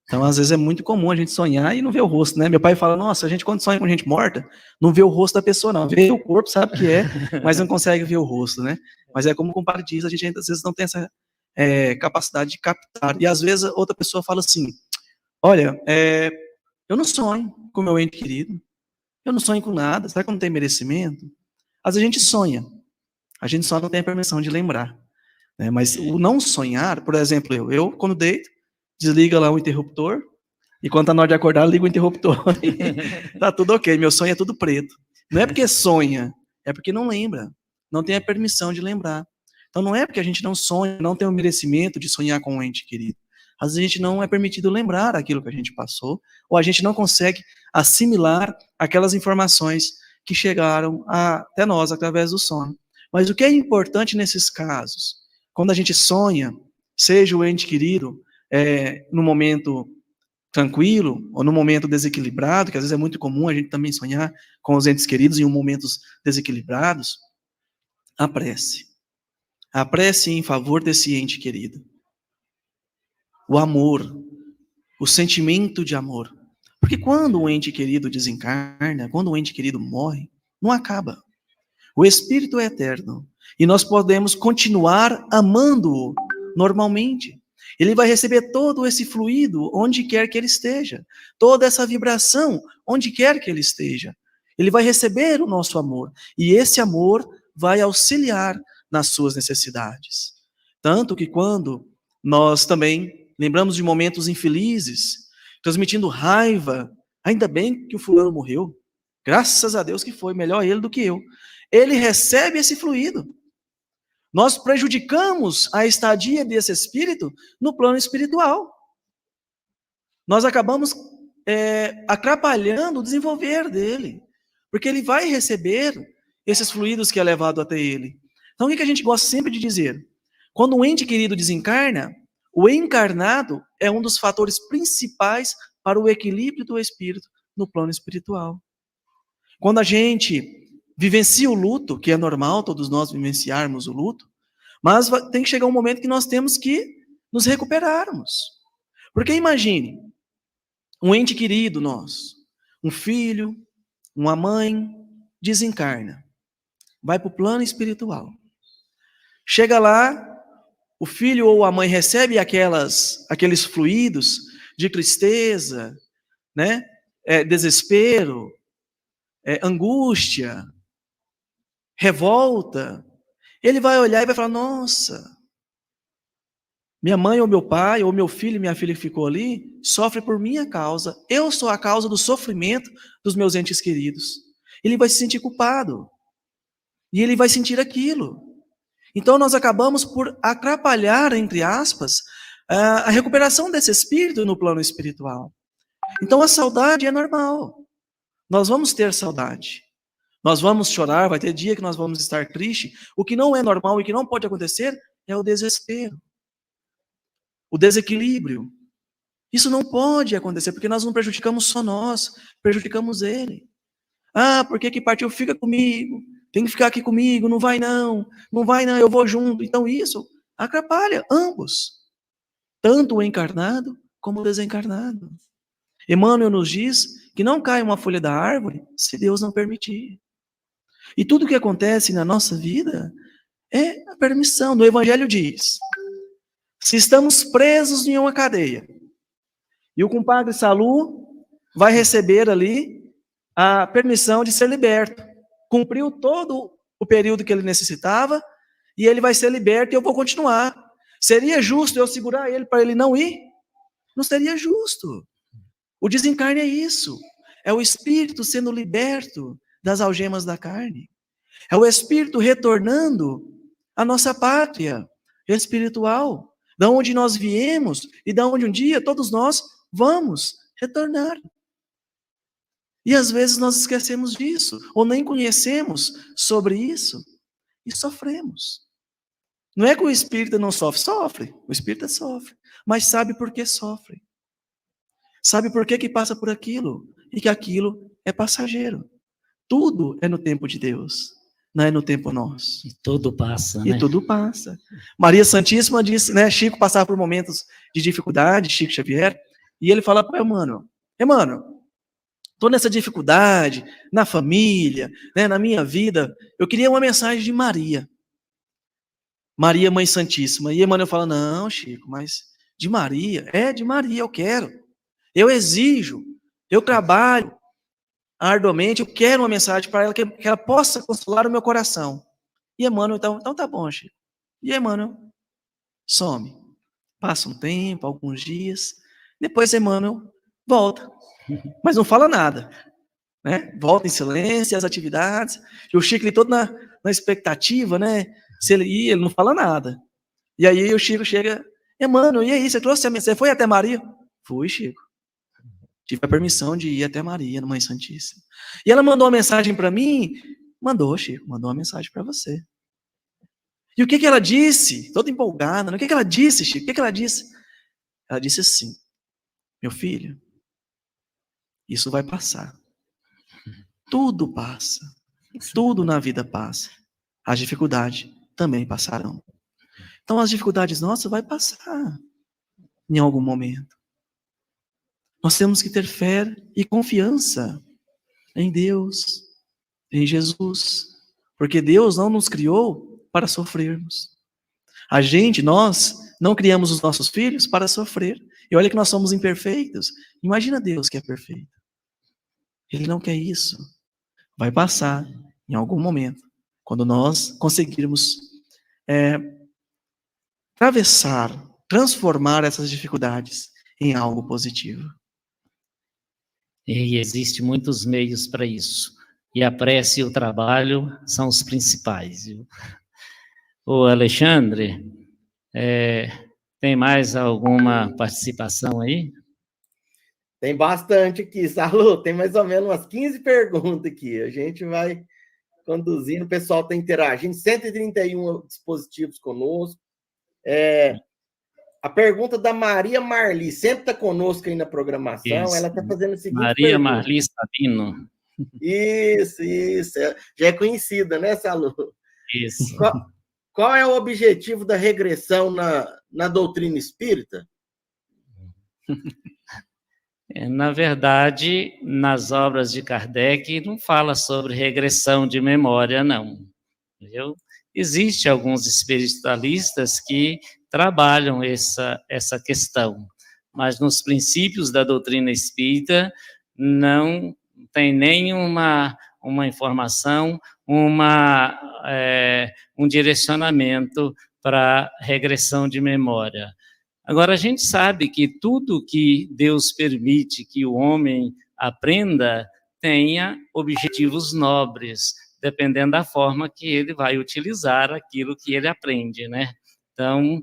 Então, às vezes é muito comum a gente sonhar e não ver o rosto, né? Meu pai fala, nossa, a gente quando sonha com gente morta, não vê o rosto da pessoa, não. Vê o corpo, sabe o que é, mas não consegue ver o rosto, né? Mas é como o compadre diz, a gente às vezes não tem essa capacidade de captar. E às vezes outra pessoa fala assim, olha, eu não sonho com meu ente querido, eu não sonho com nada, será que eu não tenho merecimento? Às vezes a gente sonha, a gente só não tem a permissão de lembrar. Né? Mas o não sonhar, por exemplo, eu quando deito, desliga lá o interruptor, e quando tá na hora de acordar, liga o interruptor. Tá tudo ok, meu sonho é tudo preto. Não é porque sonha, é porque não lembra, não tem a permissão de lembrar. Então não é porque a gente não sonha, não tem o merecimento de sonhar com um ente querido. Às vezes a gente não é permitido lembrar aquilo que a gente passou, ou a gente não consegue assimilar aquelas informações que chegaram até nós através do sonho. Mas o que é importante nesses casos? Quando a gente sonha, seja o ente querido, no momento tranquilo, ou no momento desequilibrado, que às vezes é muito comum a gente também sonhar com os entes queridos em momentos desequilibrados, a prece. A prece em favor desse ente querido. O amor, o sentimento de amor. Porque quando um ente querido desencarna, quando um ente querido morre, não acaba. O espírito é eterno. E nós podemos continuar amando-o normalmente. Ele vai receber todo esse fluido onde quer que ele esteja. Toda essa vibração onde quer que ele esteja. Ele vai receber o nosso amor. E esse amor vai auxiliar nas suas necessidades. Tanto que quando nós também lembramos de momentos infelizes, transmitindo raiva, ainda bem que o fulano morreu. Graças a Deus que foi, melhor ele do que eu. Ele recebe esse fluido. Nós prejudicamos a estadia desse espírito no plano espiritual. Nós acabamos atrapalhando o desenvolver dele, porque ele vai receber esses fluidos que é levado até ele. Então, o que a gente gosta sempre de dizer? Quando um ente querido desencarna, o encarnado é um dos fatores principais para o equilíbrio do espírito no plano espiritual. Quando a gente vivencia o luto, que é normal todos nós vivenciarmos o luto, mas tem que chegar um momento que nós temos que nos recuperarmos. Porque imagine, um ente querido nosso, um filho, uma mãe, desencarna, vai para o plano espiritual. Chega lá, o filho ou a mãe recebe aqueles fluidos de tristeza, né? Desespero, angústia, revolta, Ele vai olhar e vai falar, nossa, minha mãe ou meu pai, ou meu filho e minha filha que ficou ali, sofre por minha causa. Eu sou a causa do sofrimento dos meus entes queridos. Ele vai se sentir culpado. E ele vai sentir aquilo. Então nós acabamos por atrapalhar, entre aspas, a recuperação desse espírito no plano espiritual. Então a saudade é normal. Nós vamos ter saudade. Nós vamos chorar, vai ter dia que nós vamos estar tristes. O que não é normal e que não pode acontecer é o desespero. O desequilíbrio. Isso não pode acontecer, porque nós não prejudicamos só nós, prejudicamos ele. Ah, por que partiu? Fica comigo, tem que ficar aqui comigo, não vai não, eu vou junto. Então isso atrapalha ambos, tanto o encarnado como o desencarnado. Emmanuel nos diz que não cai uma folha da árvore se Deus não permitir. E tudo que acontece na nossa vida é a permissão. No Evangelho diz, se estamos presos em uma cadeia, e o compadre Salu vai receber ali a permissão de ser liberto. Cumpriu todo o período que ele necessitava, e ele vai ser liberto e eu vou continuar. Seria justo eu segurar ele para ele não ir? Não seria justo. O desencarne é isso. É o espírito sendo liberto das algemas da carne. É o espírito retornando à nossa pátria espiritual, da onde nós viemos e da onde um dia todos nós vamos retornar. E às vezes nós esquecemos disso, ou nem conhecemos sobre isso, e sofremos. Não é que o espírito não sofre, sofre, o espírito sofre, mas sabe por que sofre. Sabe por que passa por aquilo, e que aquilo é passageiro. Tudo é no tempo de Deus, não é no tempo nosso. E tudo passa, né? E tudo passa. Maria Santíssima disse, né, Chico passava por momentos de dificuldade, Chico Xavier, e ele fala para Emmanuel, estou nessa dificuldade, na família, né, na minha vida, eu queria uma mensagem de Maria. Maria, Mãe Santíssima. E Emmanuel fala, não, Chico, mas de Maria? É, de Maria, eu quero. Eu exijo, eu trabalho arduamente, eu quero uma mensagem para ela, que ela possa consolar o meu coração. E Emmanuel, então tá bom, Chico. E Emmanuel some. Passa um tempo, alguns dias, depois Emmanuel volta. Mas não fala nada, né? Volta em silêncio, as atividades, e o Chico ali todo na expectativa, né? Se ele ir, ele não fala nada. E aí o Chico chega, Emmanuel, e aí, você trouxe a mensagem? Você foi até Maria? Fui, Chico. Tive a permissão de ir até Maria, Mãe Santíssima. E ela mandou uma mensagem para mim? Mandou, Chico, mandou uma mensagem para você. E o que ela disse? Toda empolgada, né? O que ela disse, Chico? O que ela disse? Ela disse assim, meu filho, isso vai passar. Tudo passa. Tudo na vida passa. As dificuldades também passarão. Então as dificuldades nossas vai passar em algum momento. Nós temos que ter fé e confiança em Deus, em Jesus, porque Deus não nos criou para sofrermos. Nós não criamos os nossos filhos para sofrer. E olha que nós somos imperfeitos. Imagina Deus que é perfeito. Ele não quer isso. Vai passar em algum momento, quando nós conseguirmos transformar essas dificuldades em algo positivo. E existem muitos meios para isso. E a prece e o trabalho são os principais. Viu? Ô Alexandre, tem mais alguma participação aí? Tem bastante aqui, Salu. Tem mais ou menos umas 15 perguntas aqui. A gente vai conduzindo, o pessoal está interagindo. 131 dispositivos conosco. A pergunta da Maria Marli, sempre está conosco aí na programação. Isso. Ela está fazendo o seguinte Maria pergunta. Marli Sabino. Isso. Já é conhecida, né, Salu? Isso. Qual é o objetivo da regressão na doutrina espírita? Na verdade, nas obras de Kardec, não fala sobre regressão de memória, não. Entendeu? Existem alguns espiritualistas que trabalham essa questão, mas nos princípios da doutrina espírita não tem nenhuma uma informação, um direcionamento para regressão de memória. Agora, a gente sabe que tudo que Deus permite que o homem aprenda tenha objetivos nobres, dependendo da forma que ele vai utilizar aquilo que ele aprende, né? Então,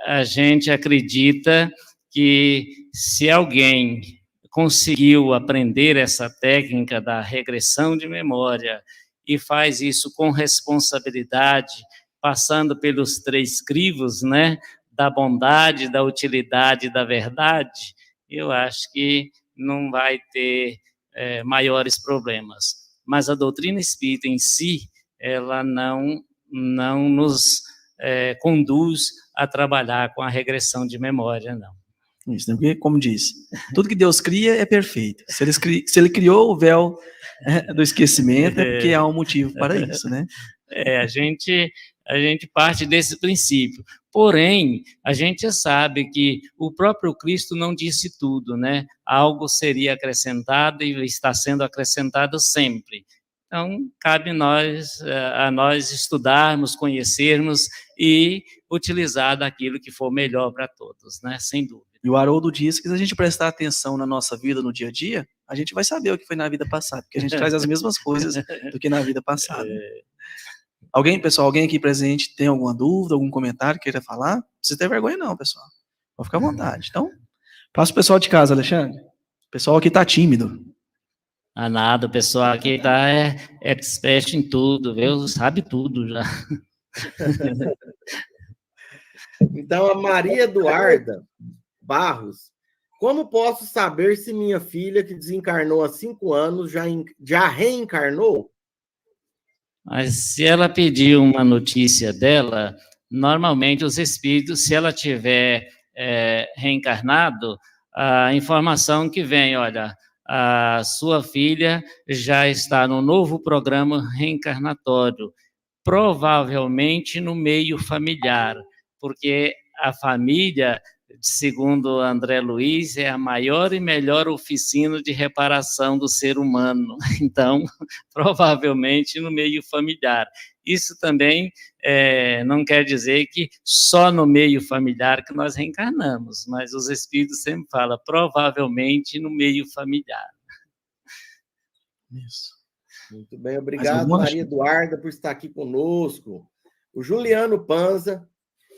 a gente acredita que se alguém conseguiu aprender essa técnica da regressão de memória e faz isso com responsabilidade, passando pelos 3 crivos, né, da bondade, da utilidade e da verdade, eu acho que não vai ter maiores problemas. Mas a doutrina espírita em si, ela não nos conduz a trabalhar com a regressão de memória, não. Isso, né? Porque, como disse, tudo que Deus cria é perfeito. Se ele criou o véu do esquecimento, é porque há um motivo para isso, né? A gente parte desse princípio. Porém, a gente sabe que o próprio Cristo não disse tudo, né? Algo seria acrescentado e está sendo acrescentado sempre. Então, cabe a nós estudarmos, conhecermos e utilizar daquilo que for melhor para todos, né? Sem dúvida. E o Haroldo disse que se a gente prestar atenção na nossa vida, no dia a dia, a gente vai saber o que foi na vida passada, porque a gente traz as mesmas coisas do que na vida passada. Pessoal, alguém aqui presente tem alguma dúvida, algum comentário, queira falar? Não precisa ter vergonha não, pessoal. Pode ficar à vontade. Então, passa o pessoal de casa, Alexandre. O pessoal aqui está tímido. Nada, o pessoal aqui está expert em tudo, viu? Sabe tudo já. Então, a Maria Eduarda Barros: como posso saber se minha filha, que desencarnou há 5 anos, já reencarnou? Mas se ela pedir uma notícia dela, normalmente os espíritos, se ela tiver reencarnado, a informação que vem, olha, a sua filha já está no novo programa reencarnatório, provavelmente no meio familiar, porque a família, segundo André Luiz, é a maior e melhor oficina de reparação do ser humano. Então, provavelmente no meio familiar. Isso também não quer dizer que só no meio familiar que nós reencarnamos, mas os espíritos sempre falam, provavelmente no meio familiar. Isso. Muito bem, obrigado, Maria Eduarda, por estar aqui conosco. O Juliano Panza,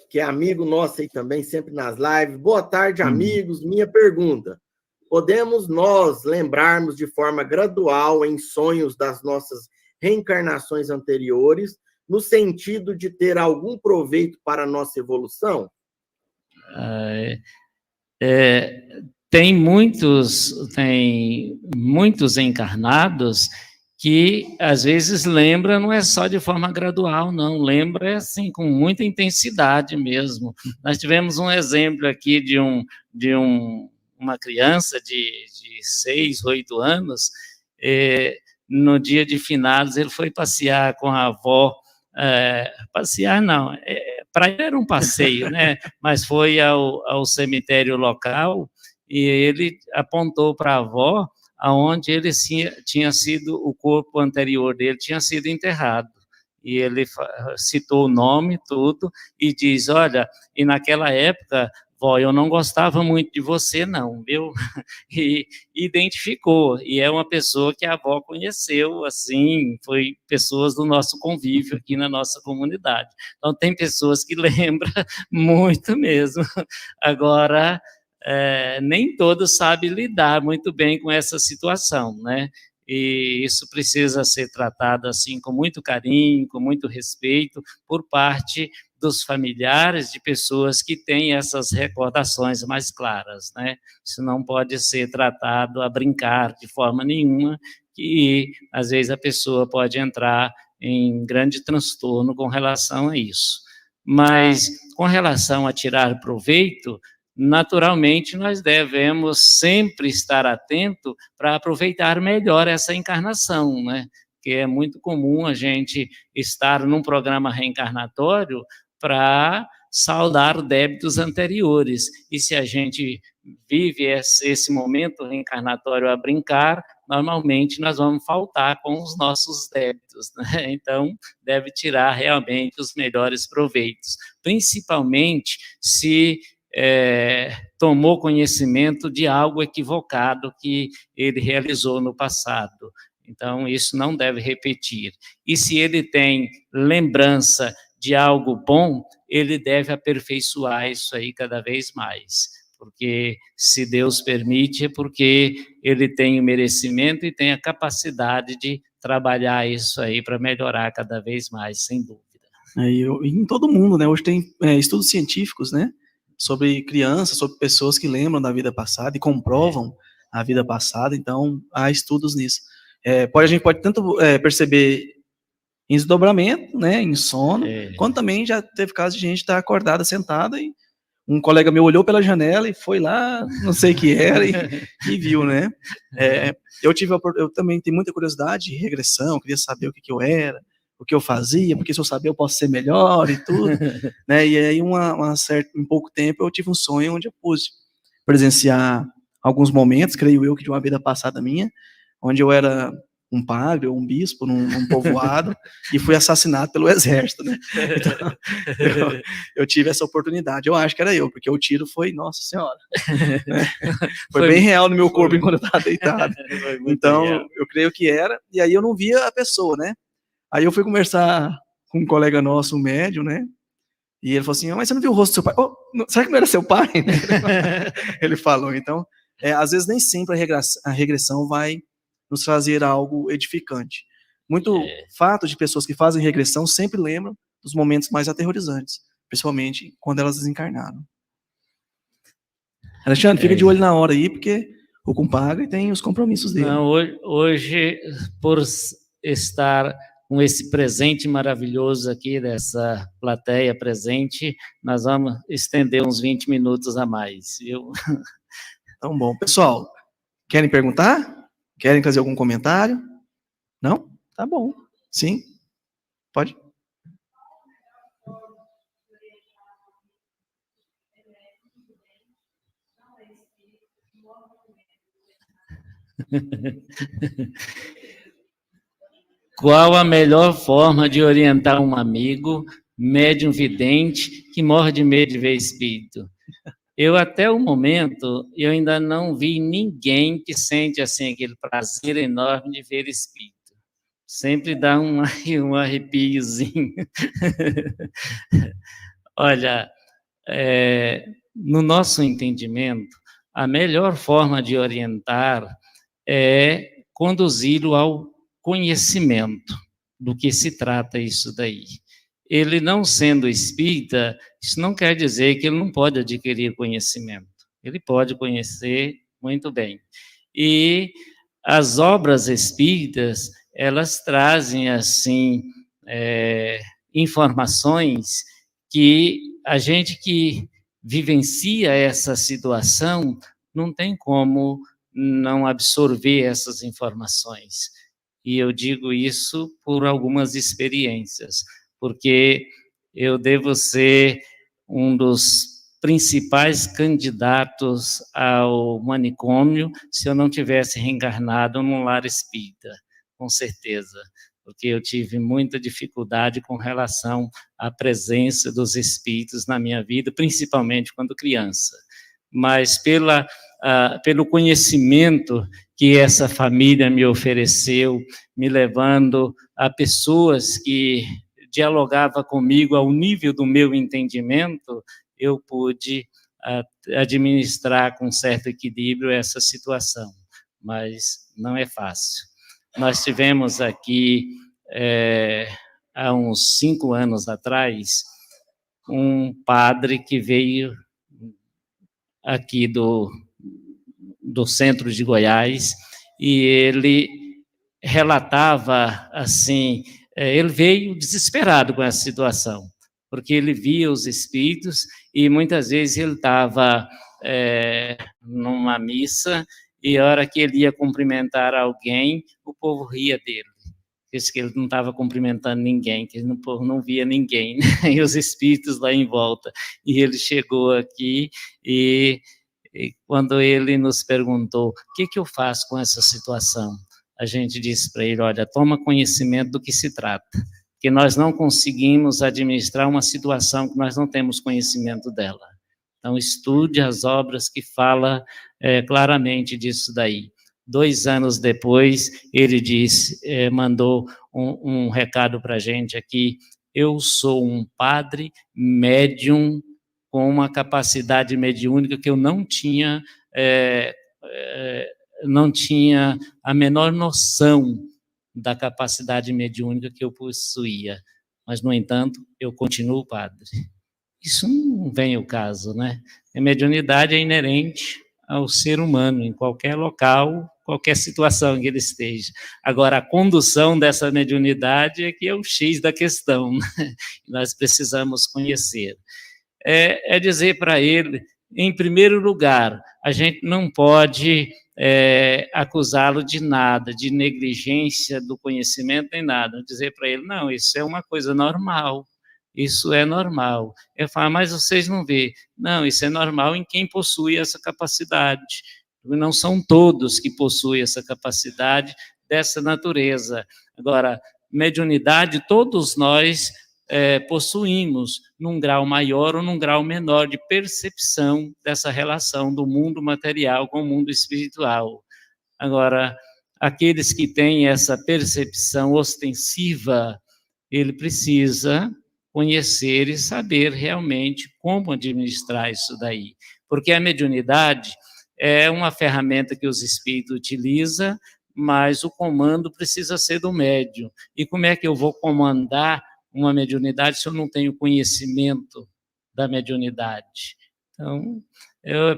que é amigo nosso aí também, sempre nas lives. Boa tarde, amigos. Minha pergunta: podemos nós lembrarmos de forma gradual em sonhos das nossas reencarnações anteriores, no sentido de ter algum proveito para a nossa evolução? Tem muitos encarnados que, às vezes, lembra, não é só de forma gradual, não, lembra, assim, com muita intensidade mesmo. Nós tivemos um exemplo aqui de uma criança de 6, 8 anos, no dia de finados, ele foi passear com a avó, passear não, para ele era um passeio, né, mas foi ao cemitério local, e ele apontou para a avó, aonde ele tinha sido, o corpo anterior dele tinha sido enterrado. E ele citou o nome, tudo, e diz, olha, e naquela época, vó, eu não gostava muito de você, não, viu? E identificou, e é uma pessoa que a avó conheceu, assim, foi pessoas do nosso convívio aqui na nossa comunidade. Então, tem pessoas que lembram muito mesmo. Agora, nem todos sabem lidar muito bem com essa situação, né? E isso precisa ser tratado assim com muito carinho, com muito respeito por parte dos familiares de pessoas que têm essas recordações mais claras, né? Isso não pode ser tratado a brincar de forma nenhuma, que às vezes a pessoa pode entrar em grande transtorno com relação a isso. Mas com relação a tirar proveito, naturalmente, nós devemos sempre estar atento para aproveitar melhor essa encarnação, né? Que é muito comum a gente estar num programa reencarnatório para saldar débitos anteriores. E se a gente vive esse momento reencarnatório a brincar, normalmente nós vamos faltar com os nossos débitos, né? Então, deve tirar realmente os melhores proveitos, principalmente se tomou conhecimento de algo equivocado que ele realizou no passado. Então, isso não deve repetir. E se ele tem lembrança de algo bom, ele deve aperfeiçoar isso aí cada vez mais. Porque se Deus permite, é porque ele tem o merecimento e tem a capacidade de trabalhar isso aí para melhorar cada vez mais, sem dúvida. Em todo mundo, né? Hoje tem estudos científicos, né? Sobre crianças, sobre pessoas que lembram da vida passada e comprovam a vida passada. Então, há estudos nisso. A gente pode tanto perceber em desdobramento, né, em sono, quanto também já teve caso de gente estar acordada, sentada, e um colega meu olhou pela janela e foi lá, não sei o que era, e viu, né? Eu também tenho muita curiosidade de regressão, queria saber o que eu era, o que eu fazia, porque se eu saber eu posso ser melhor e tudo, né? E aí, em pouco tempo, eu tive um sonho onde eu pude presenciar alguns momentos, creio eu que de uma vida passada minha, onde eu era um padre ou um bispo num povoado e fui assassinado pelo exército, né? Então, eu tive essa oportunidade. Eu acho que era eu, porque o tiro foi, nossa senhora, né? Foi bem real no meu corpo enquanto eu estava deitado. Então, eu creio que era, e aí eu não via a pessoa, né? Aí eu fui conversar com um colega nosso, um médium, né? E ele falou assim, mas você não viu o rosto do seu pai? Oh, será que não era seu pai? Ele falou. Então, às vezes nem sempre a regressão vai nos trazer algo edificante. Muito fato de pessoas que fazem regressão sempre lembram dos momentos mais aterrorizantes, principalmente quando elas desencarnaram. Alexandre, fica de olho na hora aí, porque o compadre tem os compromissos dele. Não, hoje, por estar com esse presente maravilhoso aqui, dessa plateia presente, nós vamos estender uns 20 minutos a mais, viu? Então, bom. Pessoal, querem perguntar? Querem fazer algum comentário? Não? Tá bom. Sim? Pode? Qual a melhor forma de orientar um amigo, médium vidente, que morre de medo de ver espírito? Eu, até o momento, eu ainda não vi ninguém que sente assim aquele prazer enorme de ver espírito. Sempre dá um arrepiozinho. Olha, no nosso entendimento, a melhor forma de orientar é conduzi-lo ao conhecimento do que se trata isso daí. Ele não sendo espírita, isso não quer dizer que ele não pode adquirir conhecimento. Ele pode conhecer muito bem. E as obras espíritas, elas trazem, assim, informações que a gente que vivencia essa situação não tem como não absorver essas informações. E eu digo isso por algumas experiências, porque eu devo ser um dos principais candidatos ao manicômio se eu não tivesse reencarnado num lar espírita, com certeza, porque eu tive muita dificuldade com relação à presença dos espíritos na minha vida, principalmente quando criança. Mas pelo conhecimento que essa família me ofereceu, me levando a pessoas que dialogavam comigo ao nível do meu entendimento, eu pude administrar com certo equilíbrio essa situação, mas não é fácil. Nós tivemos aqui, há uns 5 anos atrás, um padre que veio aqui do centro de Goiás, e ele relatava assim, ele veio desesperado com essa situação, porque ele via os espíritos e muitas vezes ele estava numa missa e a hora que ele ia cumprimentar alguém, o povo ria dele. Disse que ele não estava cumprimentando ninguém, que o povo não via ninguém, né? E os espíritos lá em volta. E ele chegou aqui e E quando ele nos perguntou, o que eu faço com essa situação? A gente disse para ele, olha, toma conhecimento do que se trata, que nós não conseguimos administrar uma situação que nós não temos conhecimento dela. Então, estude as obras que falam claramente disso daí. 2 anos depois, ele disse, mandou um recado para a gente aqui, eu sou um padre médium com uma capacidade mediúnica que eu não tinha a menor noção da capacidade mediúnica que eu possuía. Mas, no entanto, eu continuo padre. Isso não vem ao caso, né? A mediunidade é inerente ao ser humano, em qualquer local, qualquer situação em que ele esteja. Agora, a condução dessa mediunidade é que é o X da questão, né? Nós precisamos conhecer. É dizer para ele, em primeiro lugar, a gente não pode acusá-lo de nada, de negligência do conhecimento, nem nada. Dizer para ele, não, isso é uma coisa normal, isso é normal. Eu falo, mas vocês não vê. Não, isso é normal em quem possui essa capacidade. Não são todos que possuem essa capacidade dessa natureza. Agora, mediunidade, todos nós possuímos, num grau maior ou num grau menor de percepção dessa relação do mundo material com o mundo espiritual. Agora, aqueles que têm essa percepção ostensiva, ele precisa conhecer e saber realmente como administrar isso daí. Porque a mediunidade é uma ferramenta que os espíritos utilizam, mas o comando precisa ser do médium. E como é que eu vou comandar uma mediunidade se eu não tenho conhecimento da mediunidade? Então,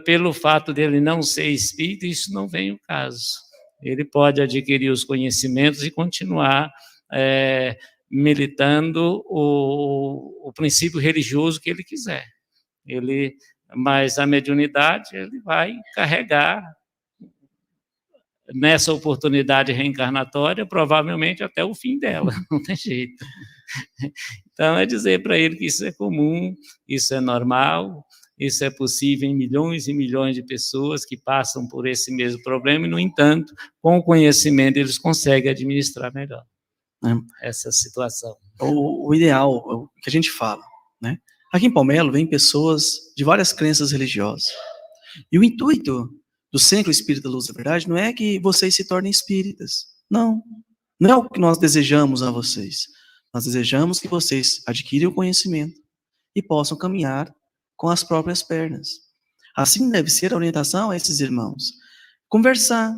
pelo fato dele não ser espírito, isso não vem ao caso. Ele pode adquirir os conhecimentos e continuar militando o princípio religioso que ele quiser. Mas a mediunidade, ele vai carregar nessa oportunidade reencarnatória, provavelmente até o fim dela, não tem jeito. Então, é dizer para ele que isso é comum, isso é normal, isso é possível em milhões e milhões de pessoas que passam por esse mesmo problema, e, no entanto, com o conhecimento, eles conseguem administrar melhor essa situação. O ideal, o que a gente fala, né? Aqui em Palmelo vem pessoas de várias crenças religiosas. E o intuito do Centro Espírita Luz da Verdade não é que vocês se tornem espíritas. Não. Não é o que nós desejamos a vocês. Nós desejamos que vocês adquirem o conhecimento e possam caminhar com as próprias pernas. Assim deve ser a orientação a esses irmãos. Conversar,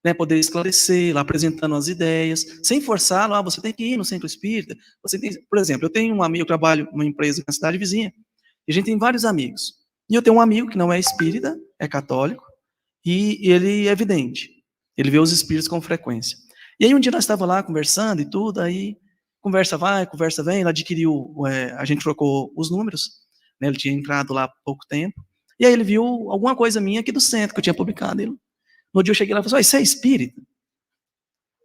né, poder esclarecer, lá, apresentando as ideias, sem forçá-lo, você tem que ir no Centro Espírita. Você tem, por exemplo, eu tenho um amigo, eu trabalho numa empresa na cidade vizinha, e a gente tem vários amigos. E eu tenho um amigo que não é espírita, é católico, e ele é vidente. Ele vê os espíritos com frequência. E aí um dia nós estávamos lá conversando e tudo, aí conversa vai, conversa vem, ele adquiriu, a gente trocou os números, né, ele tinha entrado lá há pouco tempo, e aí ele viu alguma coisa minha aqui do centro, que eu tinha publicado. No dia eu cheguei lá e falei, isso é espírita?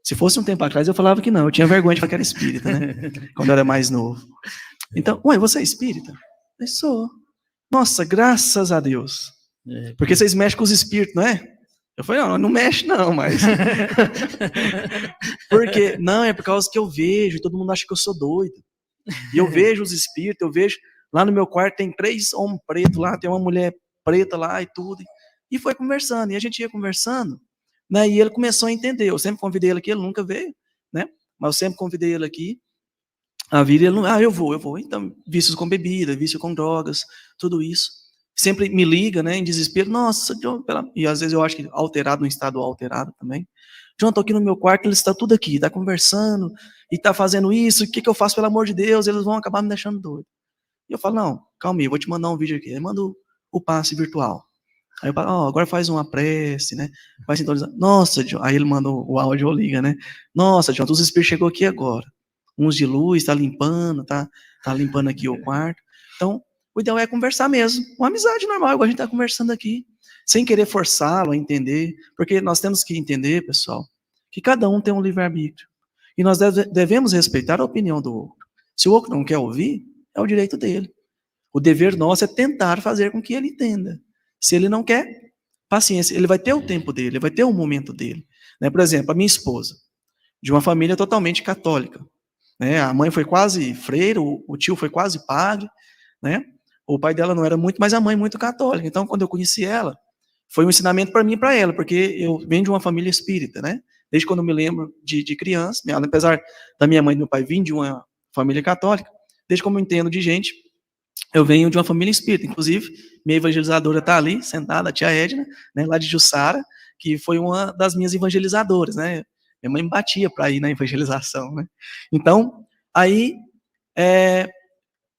Se fosse um tempo atrás eu falava que não, eu tinha vergonha de falar que era espírita, né, quando eu era mais novo. Então, você é espírita? Eu sou. Nossa, graças a Deus. Porque vocês mexem com os espíritos, não é? Eu falei, não mexe não, mas... Porque, não, é por causa que eu vejo, e todo mundo acha que eu sou doido. E eu vejo os espíritos, eu vejo, lá no meu quarto tem 3 homens pretos lá, tem uma mulher preta lá e tudo. E foi conversando, e a gente ia conversando, né, e ele começou a entender. Eu sempre convidei ele aqui, ele nunca veio, né? Mas eu sempre convidei ele aqui a vir, e ele não, eu vou. Então, vícios com bebida, vício com drogas, tudo isso. Sempre me liga, né, em desespero, nossa, John, e às vezes eu acho que alterado, num estado alterado também. John, estou aqui no meu quarto, eles estão tudo aqui, está conversando, e está fazendo isso, o que eu faço, pelo amor de Deus? Eles vão acabar me deixando doido. E eu falo, não, calma aí, eu vou te mandar um vídeo aqui. Aí manda o passe virtual. Aí eu falo, agora faz uma prece, né, vai sintonizar. Nossa, John, aí ele manda o áudio, ou liga, né, nossa, John, os espíritos chegou aqui agora, uns de luz, está limpando, tá limpando aqui o quarto. Então, o ideal é conversar mesmo, uma amizade normal, igual a gente está conversando aqui, sem querer forçá-lo a entender, porque nós temos que entender, pessoal, que cada um tem um livre-arbítrio, e nós devemos respeitar a opinião do outro. Se o outro não quer ouvir, é o direito dele. O dever nosso é tentar fazer com que ele entenda. Se ele não quer, paciência, ele vai ter o tempo dele, ele vai ter o momento dele. Né? Por exemplo, a minha esposa, de uma família totalmente católica. Né? A mãe foi quase freira, o tio foi quase padre, né? O pai dela não era muito, mas a mãe muito católica. Então, quando eu conheci ela, foi um ensinamento para mim e para ela, porque eu venho de uma família espírita, né? Desde quando eu me lembro de criança, apesar da minha mãe e do meu pai virem de uma família católica, desde como eu entendo de gente, eu venho de uma família espírita. Inclusive, minha evangelizadora está ali, sentada, a tia Edna, né, lá de Jussara, que foi uma das minhas evangelizadoras, né? Minha mãe me batia para ir na evangelização, né? Então, aí,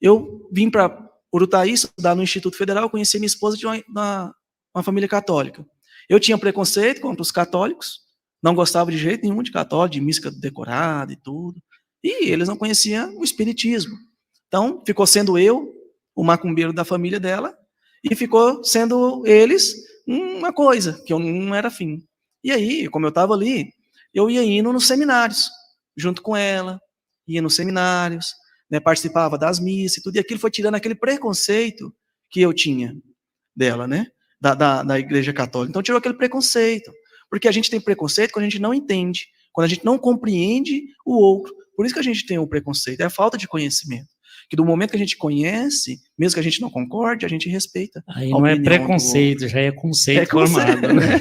eu vim para Urutaí, estudar no Instituto Federal, conheci minha esposa de uma família católica. Eu tinha preconceito contra os católicos, não gostava de jeito nenhum de católico, de missa decorada e tudo, e eles não conheciam o espiritismo. Então, ficou sendo eu, o macumbeiro da família dela, e ficou sendo eles uma coisa, que eu não era afim. E aí, como eu estava ali, eu ia indo nos seminários, junto com ela, ia nos seminários, né, participava das missas e tudo, e aquilo foi tirando aquele preconceito que eu tinha dela, né, da Igreja Católica. Então, tirou aquele preconceito, porque a gente tem preconceito quando a gente não entende, quando a gente não compreende o outro. Por isso que a gente tem o preconceito, é a falta de conhecimento. Que do momento que a gente conhece, mesmo que a gente não concorde, a gente respeita. Aí não é preconceito, já é conceito formado, né?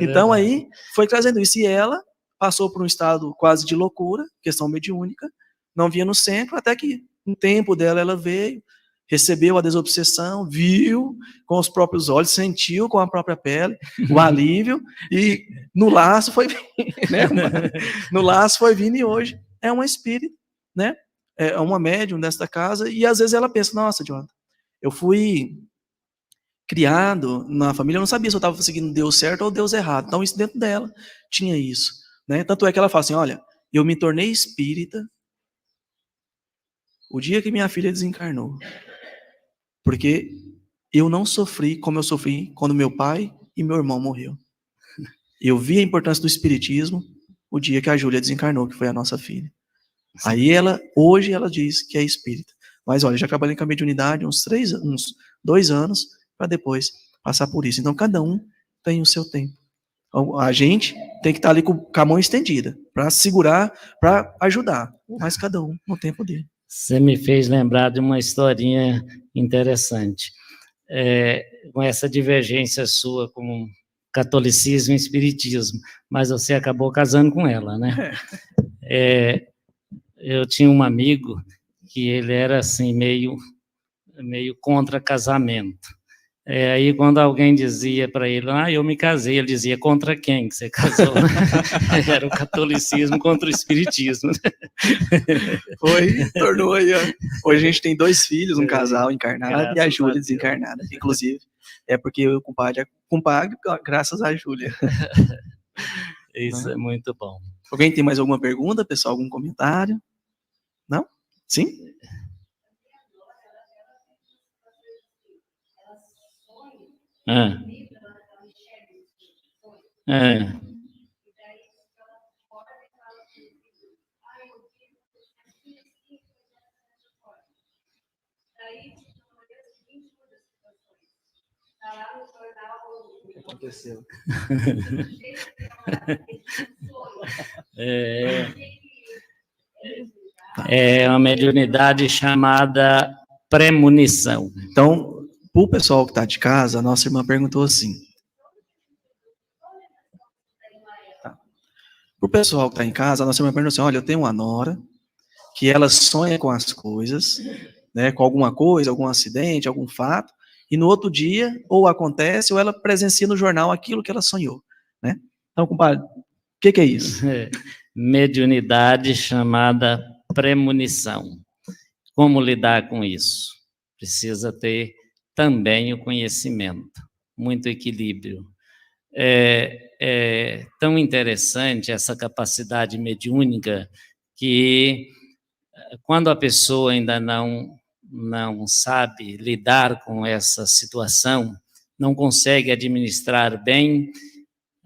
Então aí foi trazendo isso. E ela passou por um estado quase de loucura, questão mediúnica, não via no centro, até que um tempo dela ela veio, recebeu a desobsessão, viu com os próprios olhos, sentiu com a própria pele o alívio, e no laço foi vindo, né? No laço foi vindo, e hoje é uma espírita, né? É uma médium desta casa, e às vezes ela pensa, nossa, Jonathan, eu fui criado na família, eu não sabia se eu estava seguindo Deus certo ou Deus errado. Então isso dentro dela tinha isso, né? Tanto é que ela fala assim, olha, eu me tornei espírita o dia que minha filha desencarnou, porque eu não sofri como eu sofri quando meu pai e meu irmão morreu. Eu vi a importância do espiritismo o dia que a Júlia desencarnou, que foi a nossa filha. Sim. Aí hoje ela diz que é espírita. Mas olha, já trabalhei com a mediunidade uns 2 anos, para depois passar por isso. Então cada um tem o seu tempo. A gente tem que estar ali com a mão estendida, para segurar, para ajudar. Mas cada um no tempo dele. Você me fez lembrar de uma historinha interessante. Com essa divergência sua com catolicismo e espiritismo, mas você acabou casando com ela, né? Eu tinha um amigo que ele era assim, meio contra casamento. Aí quando alguém dizia para ele, eu me casei, ele dizia, contra quem que você casou? Era o catolicismo contra o espiritismo. Tornou aí. Hoje a gente tem 2 filhos, um casal encarnado e a Júlia desencarnada. Inclusive, é porque eu compadre graças à Júlia. Isso é muito bom. Alguém tem mais alguma pergunta, pessoal? Algum comentário? Não? Sim? O que aconteceu? É uma mediunidade chamada premonição. Então, para o pessoal que está de casa, a nossa irmã perguntou assim. Para o pessoal que está em casa, a nossa irmã perguntou assim, olha, eu tenho uma nora, que ela sonha com as coisas, né, com alguma coisa, algum acidente, algum fato, e no outro dia, ou acontece, ou ela presencia no jornal aquilo que ela sonhou, né? Então, compadre, o que é isso? Mediunidade chamada premonição. Como lidar com isso? Precisa ter também o conhecimento, muito equilíbrio. É tão interessante essa capacidade mediúnica que, quando a pessoa ainda não sabe lidar com essa situação, não consegue administrar bem,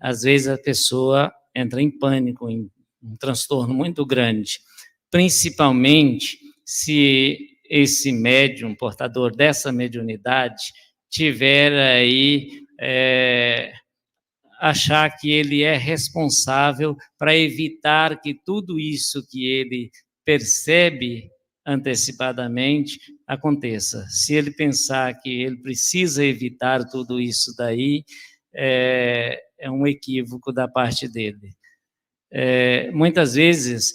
às vezes a pessoa entra em pânico, em um transtorno muito grande, principalmente se esse médium, portador dessa mediunidade, tiver aí, achar que ele é responsável para evitar que tudo isso que ele percebe antecipadamente aconteça. Se ele pensar que ele precisa evitar tudo isso daí, é um equívoco da parte dele. Muitas vezes,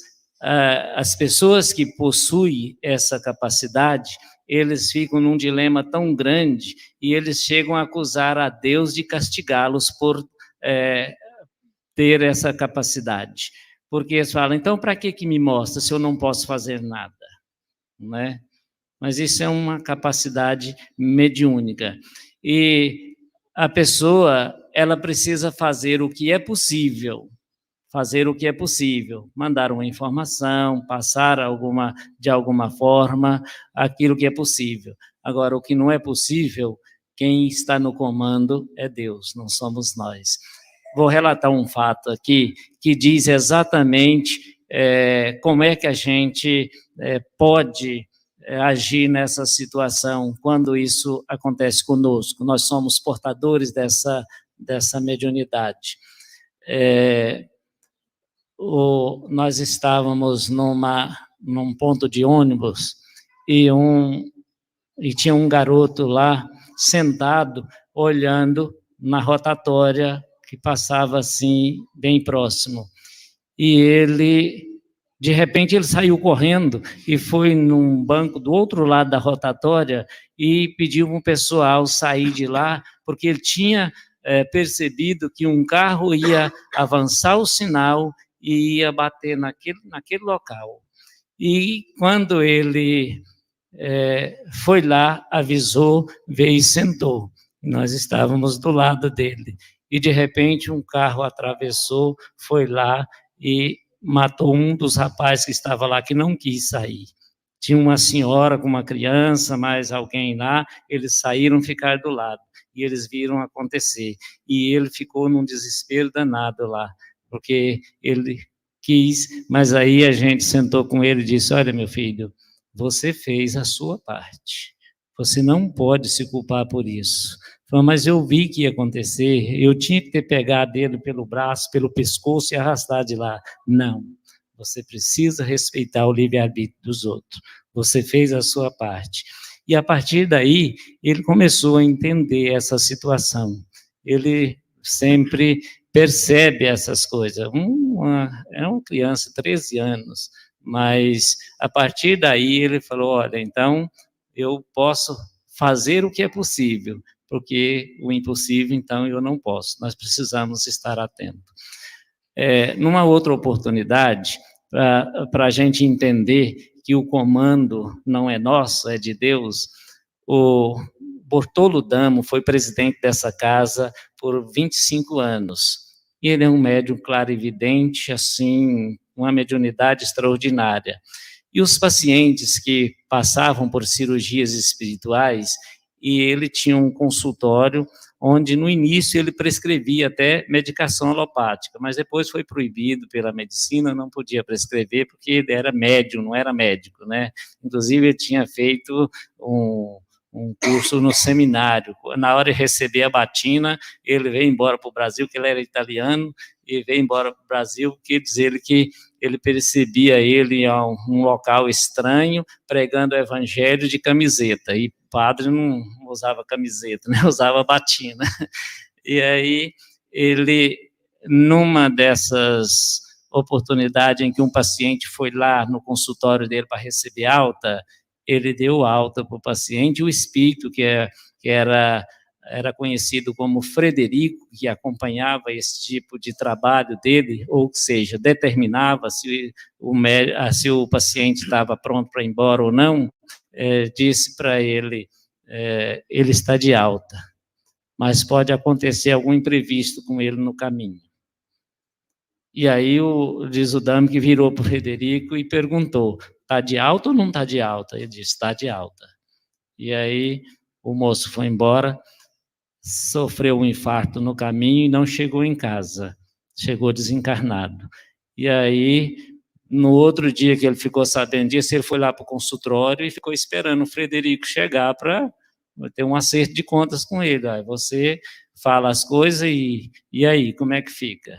as pessoas que possuem essa capacidade, eles ficam num dilema tão grande e eles chegam a acusar a Deus de castigá-los por ter essa capacidade. Porque eles falam, então para que me mostra se eu não posso fazer nada? Né? Mas isso é uma capacidade mediúnica. E a pessoa, ela precisa fazer o que é possível, mandar uma informação, passar de alguma forma aquilo que é possível. Agora, o que não é possível, quem está no comando é Deus, não somos nós. Vou relatar um fato aqui que diz exatamente como é que a gente pode agir nessa situação quando isso acontece conosco. Nós somos portadores dessa mediunidade. Nós estávamos num ponto de ônibus e tinha um garoto lá sentado olhando na rotatória que passava assim bem próximo. E de repente ele saiu correndo e foi num banco do outro lado da rotatória e pediu para o pessoal sair de lá, porque ele tinha percebido que um carro ia avançar o sinal e ia bater naquele local. E quando ele foi lá, avisou, veio e sentou. Nós estávamos do lado dele. E, de repente, um carro atravessou, foi lá e matou um dos rapazes que estava lá, que não quis sair. Tinha uma senhora com uma criança, mais alguém lá, eles saíram ficar do lado. E eles viram acontecer. E ele ficou num desespero danado lá, porque ele quis, mas aí a gente sentou com ele e disse, olha, meu filho, você fez a sua parte. Você não pode se culpar por isso. Falou, mas eu vi que ia acontecer, eu tinha que ter pegado ele pelo braço, pelo pescoço e arrastar de lá. Não, você precisa respeitar o livre-arbítrio dos outros. Você fez a sua parte. E a partir daí, ele começou a entender essa situação. Ele sempre percebe essas coisas. É uma criança, 13 anos, mas a partir daí ele falou, olha, então eu posso fazer o que é possível, porque o impossível, então, eu não posso. Nós precisamos estar atentos. Numa outra oportunidade, para a gente entender que o comando não é nosso, é de Deus, o Bortolo Damo foi presidente dessa casa por 25 anos. E ele é um médium clarividente, assim, uma mediunidade extraordinária. E os pacientes que passavam por cirurgias espirituais, e ele tinha um consultório onde no início ele prescrevia até medicação alopática, mas depois foi proibido pela medicina, não podia prescrever porque ele era médium, não era médico, né? Inclusive ele tinha feito um curso no seminário. Na hora de receber a batina, ele veio embora para o Brasil, que ele era italiano, e veio embora para o Brasil, porque diz ele que ele percebia ele em um local estranho, pregando o evangelho de camiseta, e padre não usava camiseta, né? Usava batina. E aí, ele, numa dessas oportunidades em que um paciente foi lá no consultório dele para receber alta, ele deu alta para o paciente, o espírito que era conhecido como Frederico, que acompanhava esse tipo de trabalho dele, ou seja, determinava se o paciente estava pronto para ir embora ou não, disse para ele, ele está de alta, mas pode acontecer algum imprevisto com ele no caminho. E aí diz o Damo que virou para o Frederico e perguntou, está de alta ou não está de alta? Ele disse, está de alta. E aí o moço foi embora, sofreu um infarto no caminho e não chegou em casa, chegou desencarnado. E aí, no outro dia que ele ficou sabendo disso, ele foi lá para o consultório e ficou esperando o Frederico chegar para vai ter um acerto de contas com ele. Aí você fala as coisas e aí, como é que fica?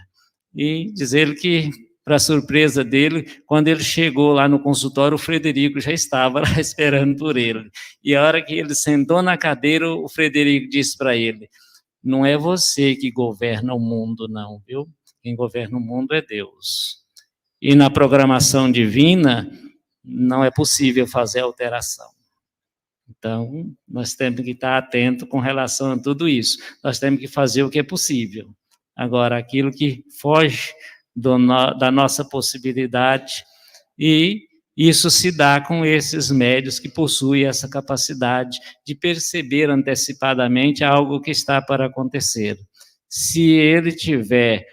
E diz ele que, para surpresa dele, quando ele chegou lá no consultório, o Frederico já estava lá esperando por ele. E a hora que ele sentou na cadeira, o Frederico disse para ele: não é você que governa o mundo, não, viu? Quem governa o mundo é Deus. E na programação divina, não é possível fazer alteração. Então, nós temos que estar atentos com relação a tudo isso. Nós temos que fazer o que é possível. Agora, aquilo que foge da nossa possibilidade, e isso se dá com esses médios que possuem essa capacidade de perceber antecipadamente algo que está para acontecer. Se ele tiver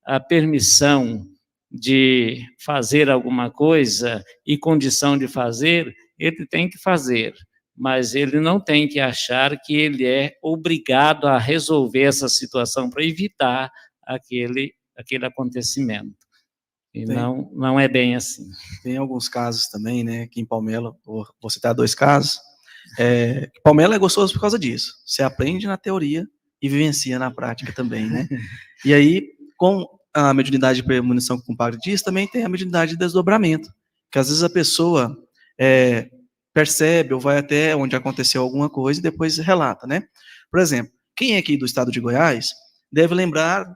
a permissão de fazer alguma coisa e condição de fazer, ele tem que fazer, mas ele não tem que achar que ele é obrigado a resolver essa situação para evitar aquele acontecimento. E não é bem assim. Tem alguns casos também, né, que em Palmelo, vou citar 2 casos, Palmelo é gostoso por causa disso, você aprende na teoria e vivencia na prática também, né? E aí, com a mediunidade de premonição que o compadre diz, também tem a mediunidade de desdobramento, que às vezes a pessoa percebe ou vai até onde aconteceu alguma coisa e depois relata, né? Por exemplo, quem é aqui do estado de Goiás deve lembrar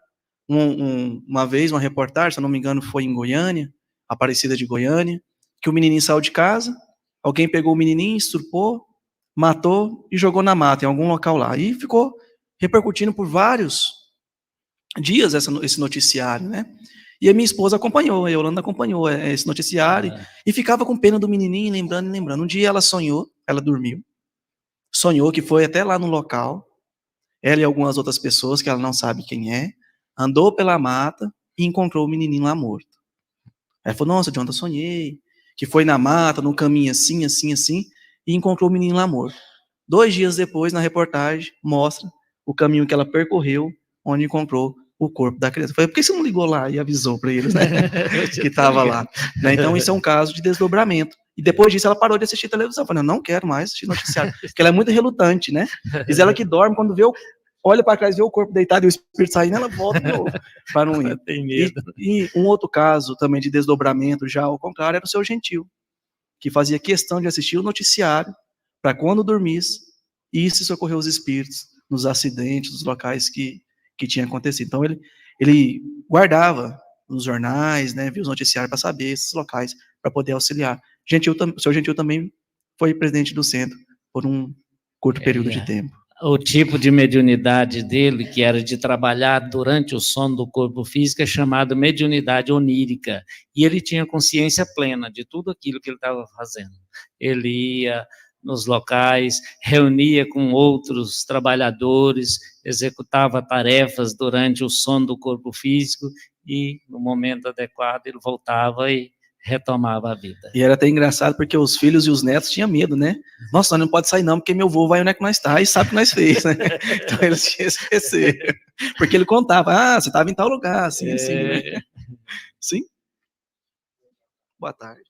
uma vez, uma reportagem, se eu não me engano, foi em Goiânia, Aparecida de Goiânia, que o menininho saiu de casa, alguém pegou o menininho, estrupou, matou e jogou na mata, em algum local lá. E ficou repercutindo por vários dias esse noticiário, né? E a minha esposa acompanhou, a Yolanda acompanhou esse noticiário e ficava com pena do menininho, lembrando. Um dia ela sonhou, ela dormiu, sonhou que foi até lá no local, ela e algumas outras pessoas que ela não sabe quem é, andou pela mata e encontrou o menininho lá morto. Ela falou: nossa, de onde eu sonhei, que foi na mata, no caminho assim, e encontrou o menino lá morto. 2 dias depois, na reportagem, mostra o caminho que ela percorreu, onde encontrou o corpo da criança. Eu falei: por que você não ligou lá e avisou para eles, né, que estava lá? Né? Então, isso é um caso de desdobramento. E depois disso, ela parou de assistir televisão. Eu falei: eu não quero mais assistir noticiário, porque ela é muito relutante, né? Diz ela que dorme, quando vê olha para trás, vê o corpo deitado e o espírito saindo, ela volta de novo para não ir. Tem medo. E um outro caso também de desdobramento, já ao contrário, era o seu Gentil, que fazia questão de assistir o noticiário para quando dormisse e se socorrer os espíritos nos acidentes, nos locais que tinha acontecido. Então, ele guardava os jornais, né, via os noticiários para saber esses locais, para poder auxiliar. O seu Gentil também foi presidente do centro por um curto período de tempo. O tipo de mediunidade dele, que era de trabalhar durante o sono do corpo físico, é chamado mediunidade onírica. E ele tinha consciência plena de tudo aquilo que ele estava fazendo. Ele ia nos locais, reunia com outros trabalhadores, executava tarefas durante o sono do corpo físico e, no momento adequado, ele voltava e retomava a vida. E era até engraçado porque os filhos e os netos tinham medo, né? Nossa, nós não pode sair não, porque meu avô vai onde é que nós está e sabe o que nós fez, né? Então eles tinham esse receio. Porque ele contava: você estava em tal lugar, assim, né? Sim? Boa tarde.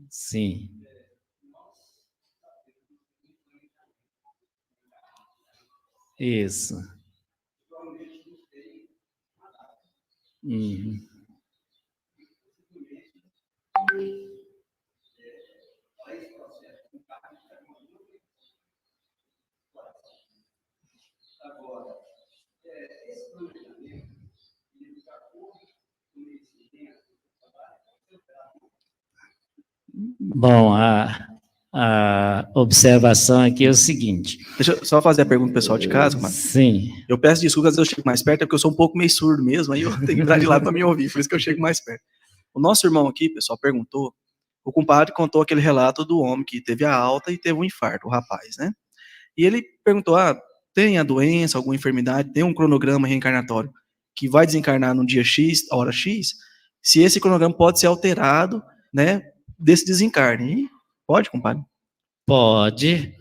Sim. Isso. Bom, a observação aqui é o seguinte. Deixa eu só fazer a pergunta pro pessoal de casa, mano. Sim. Eu peço desculpas, eu chego mais perto, é porque eu sou um pouco meio surdo mesmo, aí eu tenho que estar de lado para me ouvir, por isso que eu chego mais perto. O nosso irmão aqui, pessoal, perguntou, o compadre contou aquele relato do homem que teve a alta e teve um infarto, o rapaz, né? E ele perguntou: tem a doença, alguma enfermidade, tem um cronograma reencarnatório que vai desencarnar no dia X, hora X, se esse cronograma pode ser alterado, né, desse desencarne. E pode, compadre? Pode,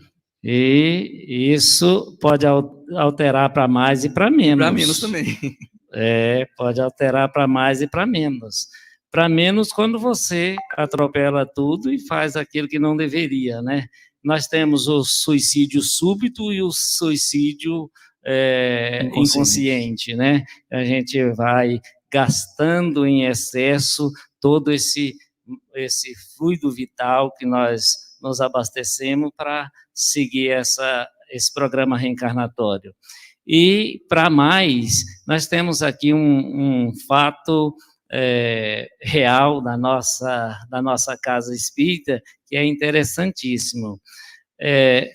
e isso pode alterar para mais e para menos. Para menos também. Pode alterar para mais e para menos. para menos quando você atropela tudo e faz aquilo que não deveria, né? Nós temos o suicídio súbito e o suicídio inconsciente, né? A gente vai gastando em excesso todo esse fluido vital que nós nos abastecemos para seguir esse programa reencarnatório. E, para mais, nós temos aqui um fato real da nossa casa espírita, que é interessantíssimo.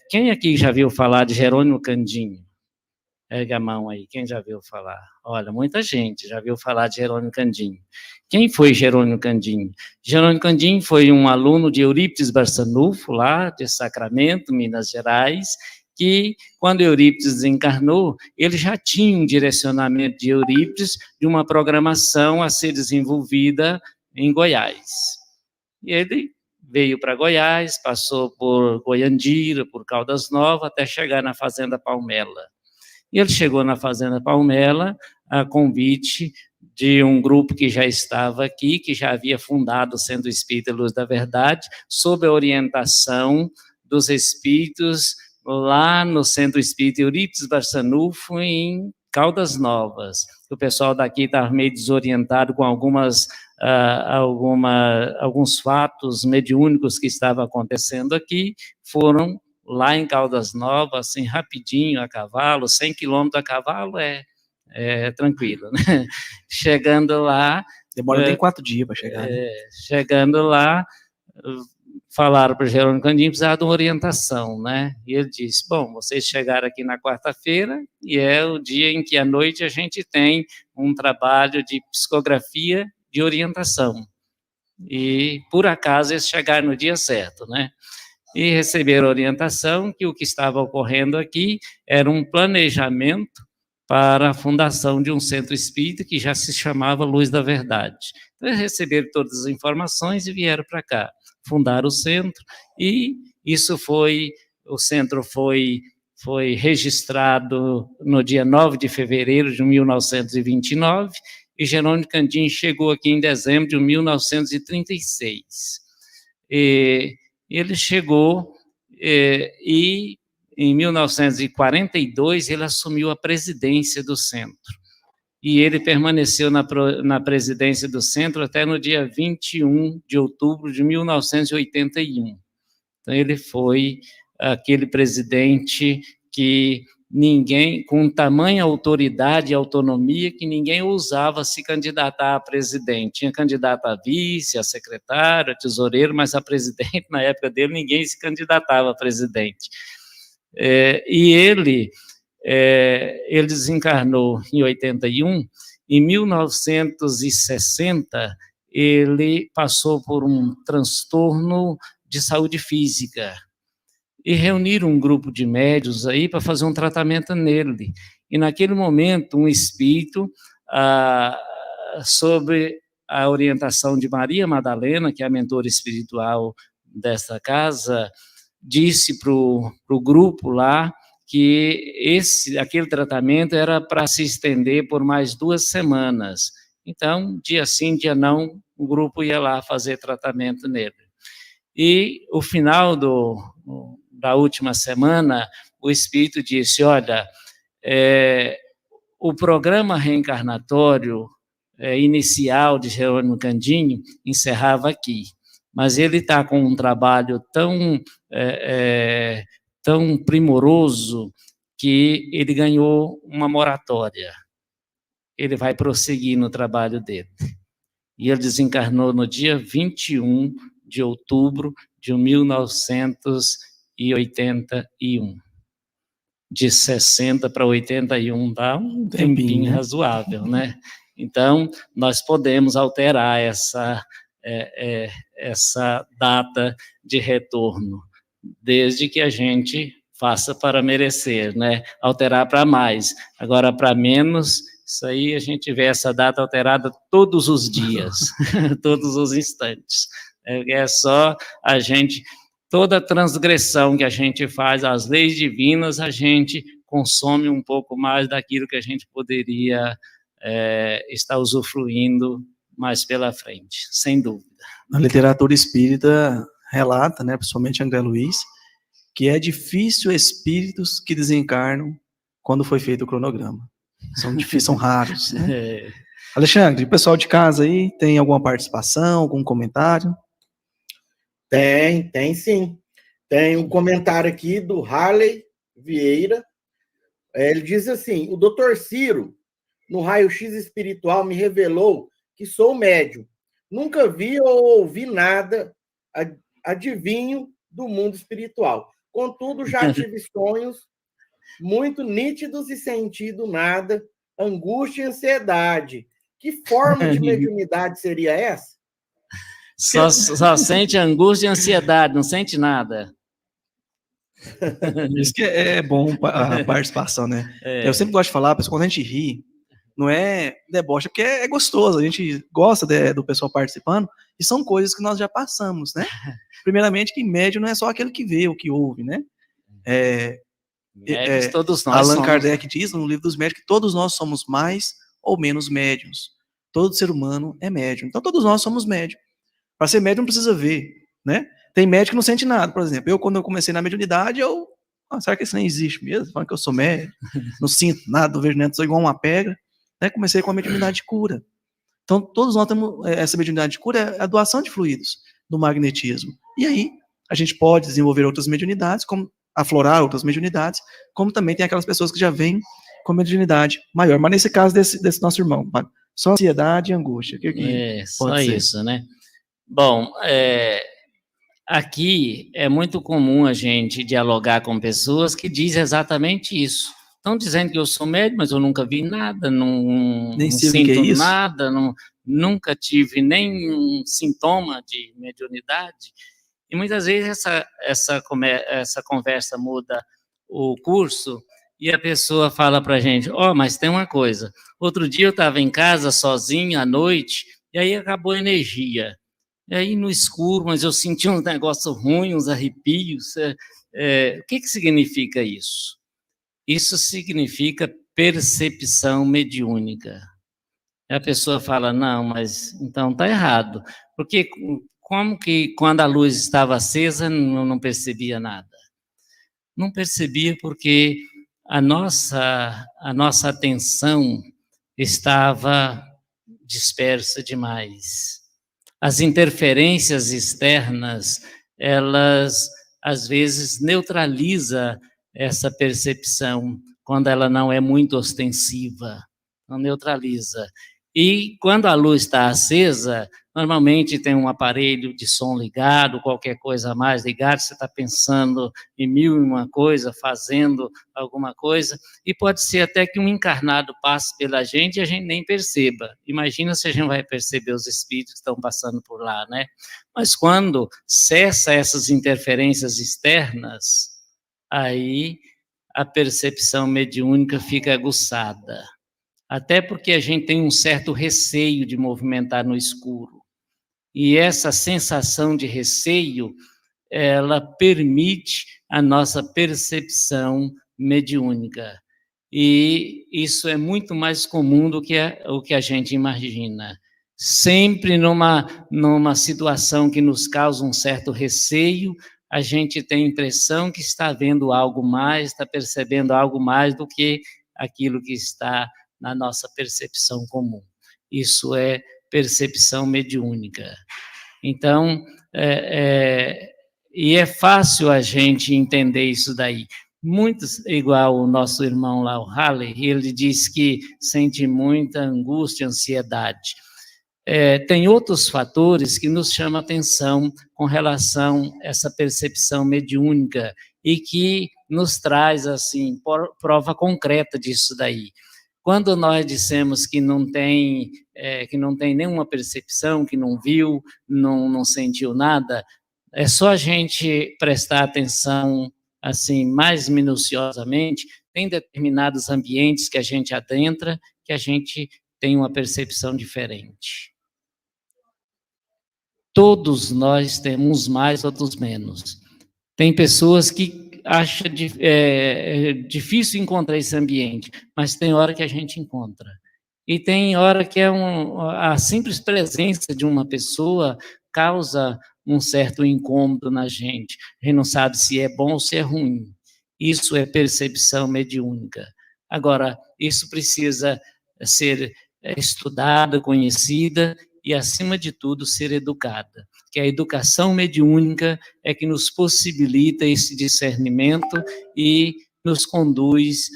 Quem aqui já viu falar de Jerônimo Candinho? Ergue a mão aí, quem já viu falar? Olha, muita gente já viu falar de Jerônimo Candinho. Quem foi Jerônimo Candinho? Jerônimo Candinho foi um aluno de Eurípides Barçanufo, lá de Sacramento, Minas Gerais, que, quando Eurípides desencarnou, ele já tinha um direcionamento de Eurípides de uma programação a ser desenvolvida em Goiás. E ele veio para Goiás, passou por Goiandira, por Caldas Novas, até chegar na Fazenda Palmela. E ele chegou na Fazenda Palmela a convite de um grupo que já estava aqui, que já havia fundado o Centro Espírita Luz da Verdade, sob a orientação dos espíritos lá no Centro Espírita Eurípides Barçanufo, em Caldas Novas. O pessoal daqui estava meio desorientado com alguns fatos mediúnicos que estavam acontecendo aqui, foram lá em Caldas Novas, assim, rapidinho, a cavalo, 100 quilômetros a cavalo é tranquilo, né? Chegando lá... Demora nem 4 dias para chegar. Né? Chegando lá, falaram para o Jerônimo Candinho que precisava de uma orientação, né? E ele disse, bom, vocês chegaram aqui na quarta-feira e é o dia em que à noite a gente tem um trabalho de psicografia de orientação. E, por acaso, eles chegaram no dia certo, né? E receberam orientação que o que estava ocorrendo aqui era um planejamento para a fundação de um centro espírita que já se chamava Luz da Verdade. Então, eles receberam todas as informações e vieram para cá, fundaram o centro, e o centro foi registrado no dia 9 de fevereiro de 1929, e Jerônimo Candinho chegou aqui em dezembro de 1936. Ele chegou e, em 1942, ele assumiu a presidência do centro. E ele permaneceu na presidência do centro até no dia 21 de outubro de 1981. Então, ele foi aquele presidente que ninguém, com tamanha autoridade e autonomia, que ninguém ousava se candidatar a presidente. Tinha candidato a vice, a secretário, a tesoureiro, mas a presidente, na época dele, ninguém se candidatava a presidente. E ele desencarnou em 81, em 1960, ele passou por um transtorno de saúde física, e reuniram um grupo de médiuns aí para fazer um tratamento nele. E naquele momento, um espírito, sob a orientação de Maria Madalena, que é a mentora espiritual dessa casa, disse para o grupo lá que aquele tratamento era para se estender por mais 2 semanas. Então, dia sim, dia não, o grupo ia lá fazer tratamento nele. E o final da última semana, o Espírito disse, olha, o programa reencarnatório inicial de Jerônimo Candinho encerrava aqui, mas ele está com um trabalho tão primoroso que ele ganhou uma moratória. Ele vai prosseguir no trabalho dele. E ele desencarnou no dia 21 de outubro de 1981. De 60 para 81 dá um tempinho razoável, né? Então, nós podemos alterar essa data de retorno, desde que a gente faça para merecer, né? Alterar para mais. Agora, para menos, isso aí a gente vê essa data alterada todos os dias, todos os instantes. É só a gente, toda transgressão que a gente faz às leis divinas, a gente consome um pouco mais daquilo que a gente poderia estar usufruindo mais pela frente, sem dúvida. A literatura espírita relata, né, principalmente André Luiz, que é difícil espíritos que desencarnam quando foi feito o cronograma. São difíceis, são raros, né? Alexandre, o pessoal de casa aí, tem alguma participação, algum comentário? Tem sim. Tem um comentário aqui do Harley Vieira. Ele diz assim: o Dr. Ciro, no raio-x espiritual, me revelou que sou médium. Nunca vi ou ouvi nada, adivinho do mundo espiritual. Contudo, já tive sonhos muito nítidos e sentido nada, angústia e ansiedade. Que forma de mediunidade seria essa? Só sente angústia e ansiedade, não sente nada. Isso que é bom a participação, né? Eu sempre gosto de falar, pessoal, quando a gente ri, não é deboche, porque é gostoso, a gente gosta do pessoal participando, e são coisas que nós já passamos, né? Primeiramente, que médium não é só aquele que vê, o que ouve, né? Médios todos nós Allan somos. Kardec diz no livro dos médios que todos nós somos mais ou menos médiums. Todo ser humano é médium. Então, todos nós somos médium. Para ser médium, não precisa ver, né? Tem médium que não sente nada, por exemplo. Quando eu comecei na mediunidade, será que isso nem existe mesmo? Falando que eu sou médium, não sinto nada, não vejo nada, sou igual uma pedra. Né? Comecei com a mediunidade de cura. Então, todos nós temos essa mediunidade de cura, é a doação de fluidos do magnetismo. E aí, a gente pode desenvolver outras mediunidades, como aflorar outras mediunidades, como também tem aquelas pessoas que já vêm com mediunidade maior. Mas nesse caso desse nosso irmão, só ansiedade e angústia. Só isso, né? Bom, aqui é muito comum a gente dialogar com pessoas que dizem exatamente isso. Estão dizendo que eu sou médium, mas eu nunca vi nada, não sinto nada, nunca tive nenhum sintoma de mediunidade. E muitas vezes essa conversa muda o curso e a pessoa fala para a gente, mas tem uma coisa, outro dia eu estava em casa sozinho à noite e aí acabou a energia. E aí no escuro, mas eu senti um negócio ruim, uns arrepios. O que significa isso? Isso significa percepção mediúnica. A pessoa fala, não, mas então está errado. Porque como que quando a luz estava acesa não percebia nada? Não percebia porque a nossa atenção estava dispersa demais. As interferências externas, elas às vezes neutralizam essa percepção quando ela não é muito ostensiva, não neutraliza. E quando a luz está acesa, normalmente tem um aparelho de som ligado, qualquer coisa a mais ligado, você está pensando em mil e uma coisa, fazendo alguma coisa, e pode ser até que um encarnado passe pela gente e a gente nem perceba. Imagina se a gente vai perceber os espíritos que estão passando por lá, né? Mas quando cessa essas interferências externas, aí a percepção mediúnica fica aguçada. Até porque a gente tem um certo receio de movimentar no escuro. E essa sensação de receio, ela permite a nossa percepção mediúnica. E isso é muito mais comum do que o que a gente imagina. Sempre numa situação que nos causa um certo receio, a gente tem a impressão que está vendo algo mais, está percebendo algo mais do que aquilo que está na nossa percepção comum. Isso é percepção mediúnica. Então, e é fácil a gente entender isso daí. Muitos, igual o nosso irmão lá, o Halley, ele diz que sente muita angústia, ansiedade. Tem outros fatores que nos chamam a atenção com relação a essa percepção mediúnica e que nos traz, assim, prova concreta disso daí. Quando nós dissemos que não tem nenhuma percepção, que não viu, não sentiu nada, é só a gente prestar atenção assim mais minuciosamente. Tem determinados ambientes que a gente adentra que a gente tem uma percepção diferente. Todos nós temos mais, outros menos. Tem pessoas que acha difícil encontrar esse ambiente, mas tem hora que a gente encontra. E tem hora que a simples presença de uma pessoa causa um certo incômodo na gente. A gente não sabe se é bom ou se é ruim. Isso é percepção mediúnica. Agora, isso precisa ser estudada, conhecida e, acima de tudo, ser educada. Que a educação mediúnica é que nos possibilita esse discernimento e nos conduz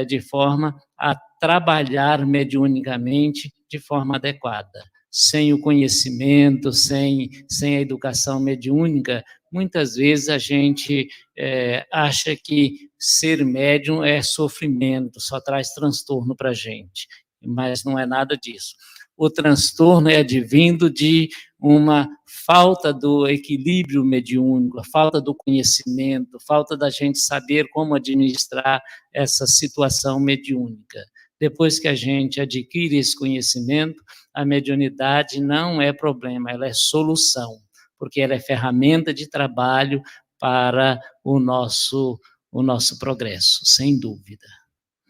de forma a trabalhar mediunicamente de forma adequada. Sem o conhecimento, sem a educação mediúnica, muitas vezes a gente acha que ser médium é sofrimento, só traz transtorno para a gente, mas não é nada disso. O transtorno é advindo de uma falta do equilíbrio mediúnico, a falta do conhecimento, falta da gente saber como administrar essa situação mediúnica. Depois que a gente adquire esse conhecimento, a mediunidade não é problema, ela é solução, porque ela é ferramenta de trabalho para o nosso progresso, sem dúvida.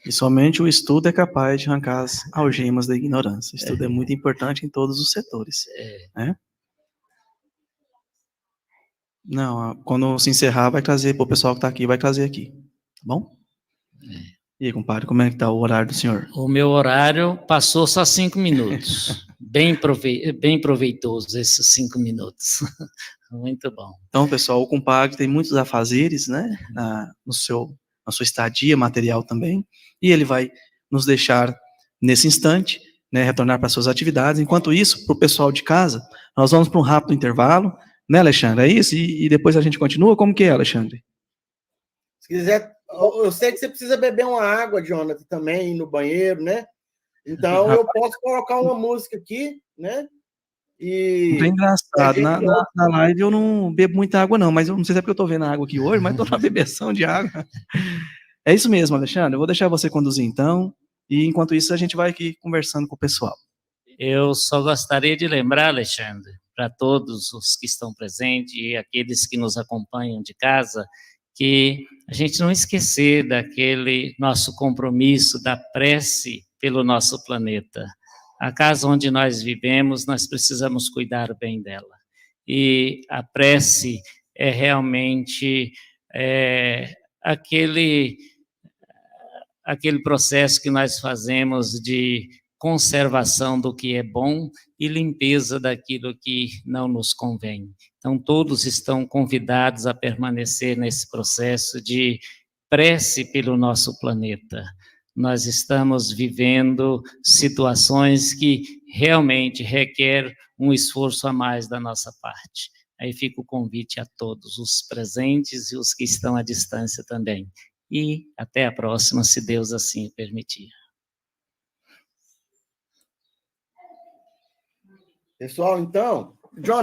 E somente o estudo é capaz de arrancar as algemas da ignorância. O estudo é muito importante em todos os setores. Né? Não, quando se encerrar, vai trazer para o pessoal que está aqui, vai trazer aqui. Tá bom? E aí, compadre, como é que está o horário do senhor? O meu horário passou só 5 minutos. Bem proveitoso esses 5 minutos. Muito bom. Então, pessoal, o compadre tem muitos afazeres, né, na sua estadia material também, e ele vai nos deixar, nesse instante, né, retornar para suas atividades. Enquanto isso, para o pessoal de casa, nós vamos para um rápido intervalo, né, Alexandre? É isso? E depois a gente continua? Como que é, Alexandre? Se quiser, eu sei que você precisa beber uma água, Jonathan, também, ir no banheiro, né? Então, eu posso colocar uma música aqui, né? E é engraçado, na live eu não bebo muita água não, mas eu não sei se é porque eu estou vendo a água aqui hoje, mas estou numa bebeção de água. É isso mesmo, Alexandre, eu vou deixar você conduzir então, e enquanto isso a gente vai aqui conversando com o pessoal. Eu só gostaria de lembrar, Alexandre, para todos os que estão presentes e aqueles que nos acompanham de casa, que a gente não esquecer daquele nosso compromisso da prece pelo nosso planeta. A casa onde nós vivemos, nós precisamos cuidar bem dela. E a prece é realmente aquele processo que nós fazemos de conservação do que é bom e limpeza daquilo que não nos convém. Então, todos estão convidados a permanecer nesse processo de prece pelo nosso planeta. Nós estamos vivendo situações que realmente requer um esforço a mais da nossa parte. Aí fica o convite a todos, os presentes e os que estão à distância também. E até a próxima, se Deus assim permitir. Pessoal, então, Jonathan,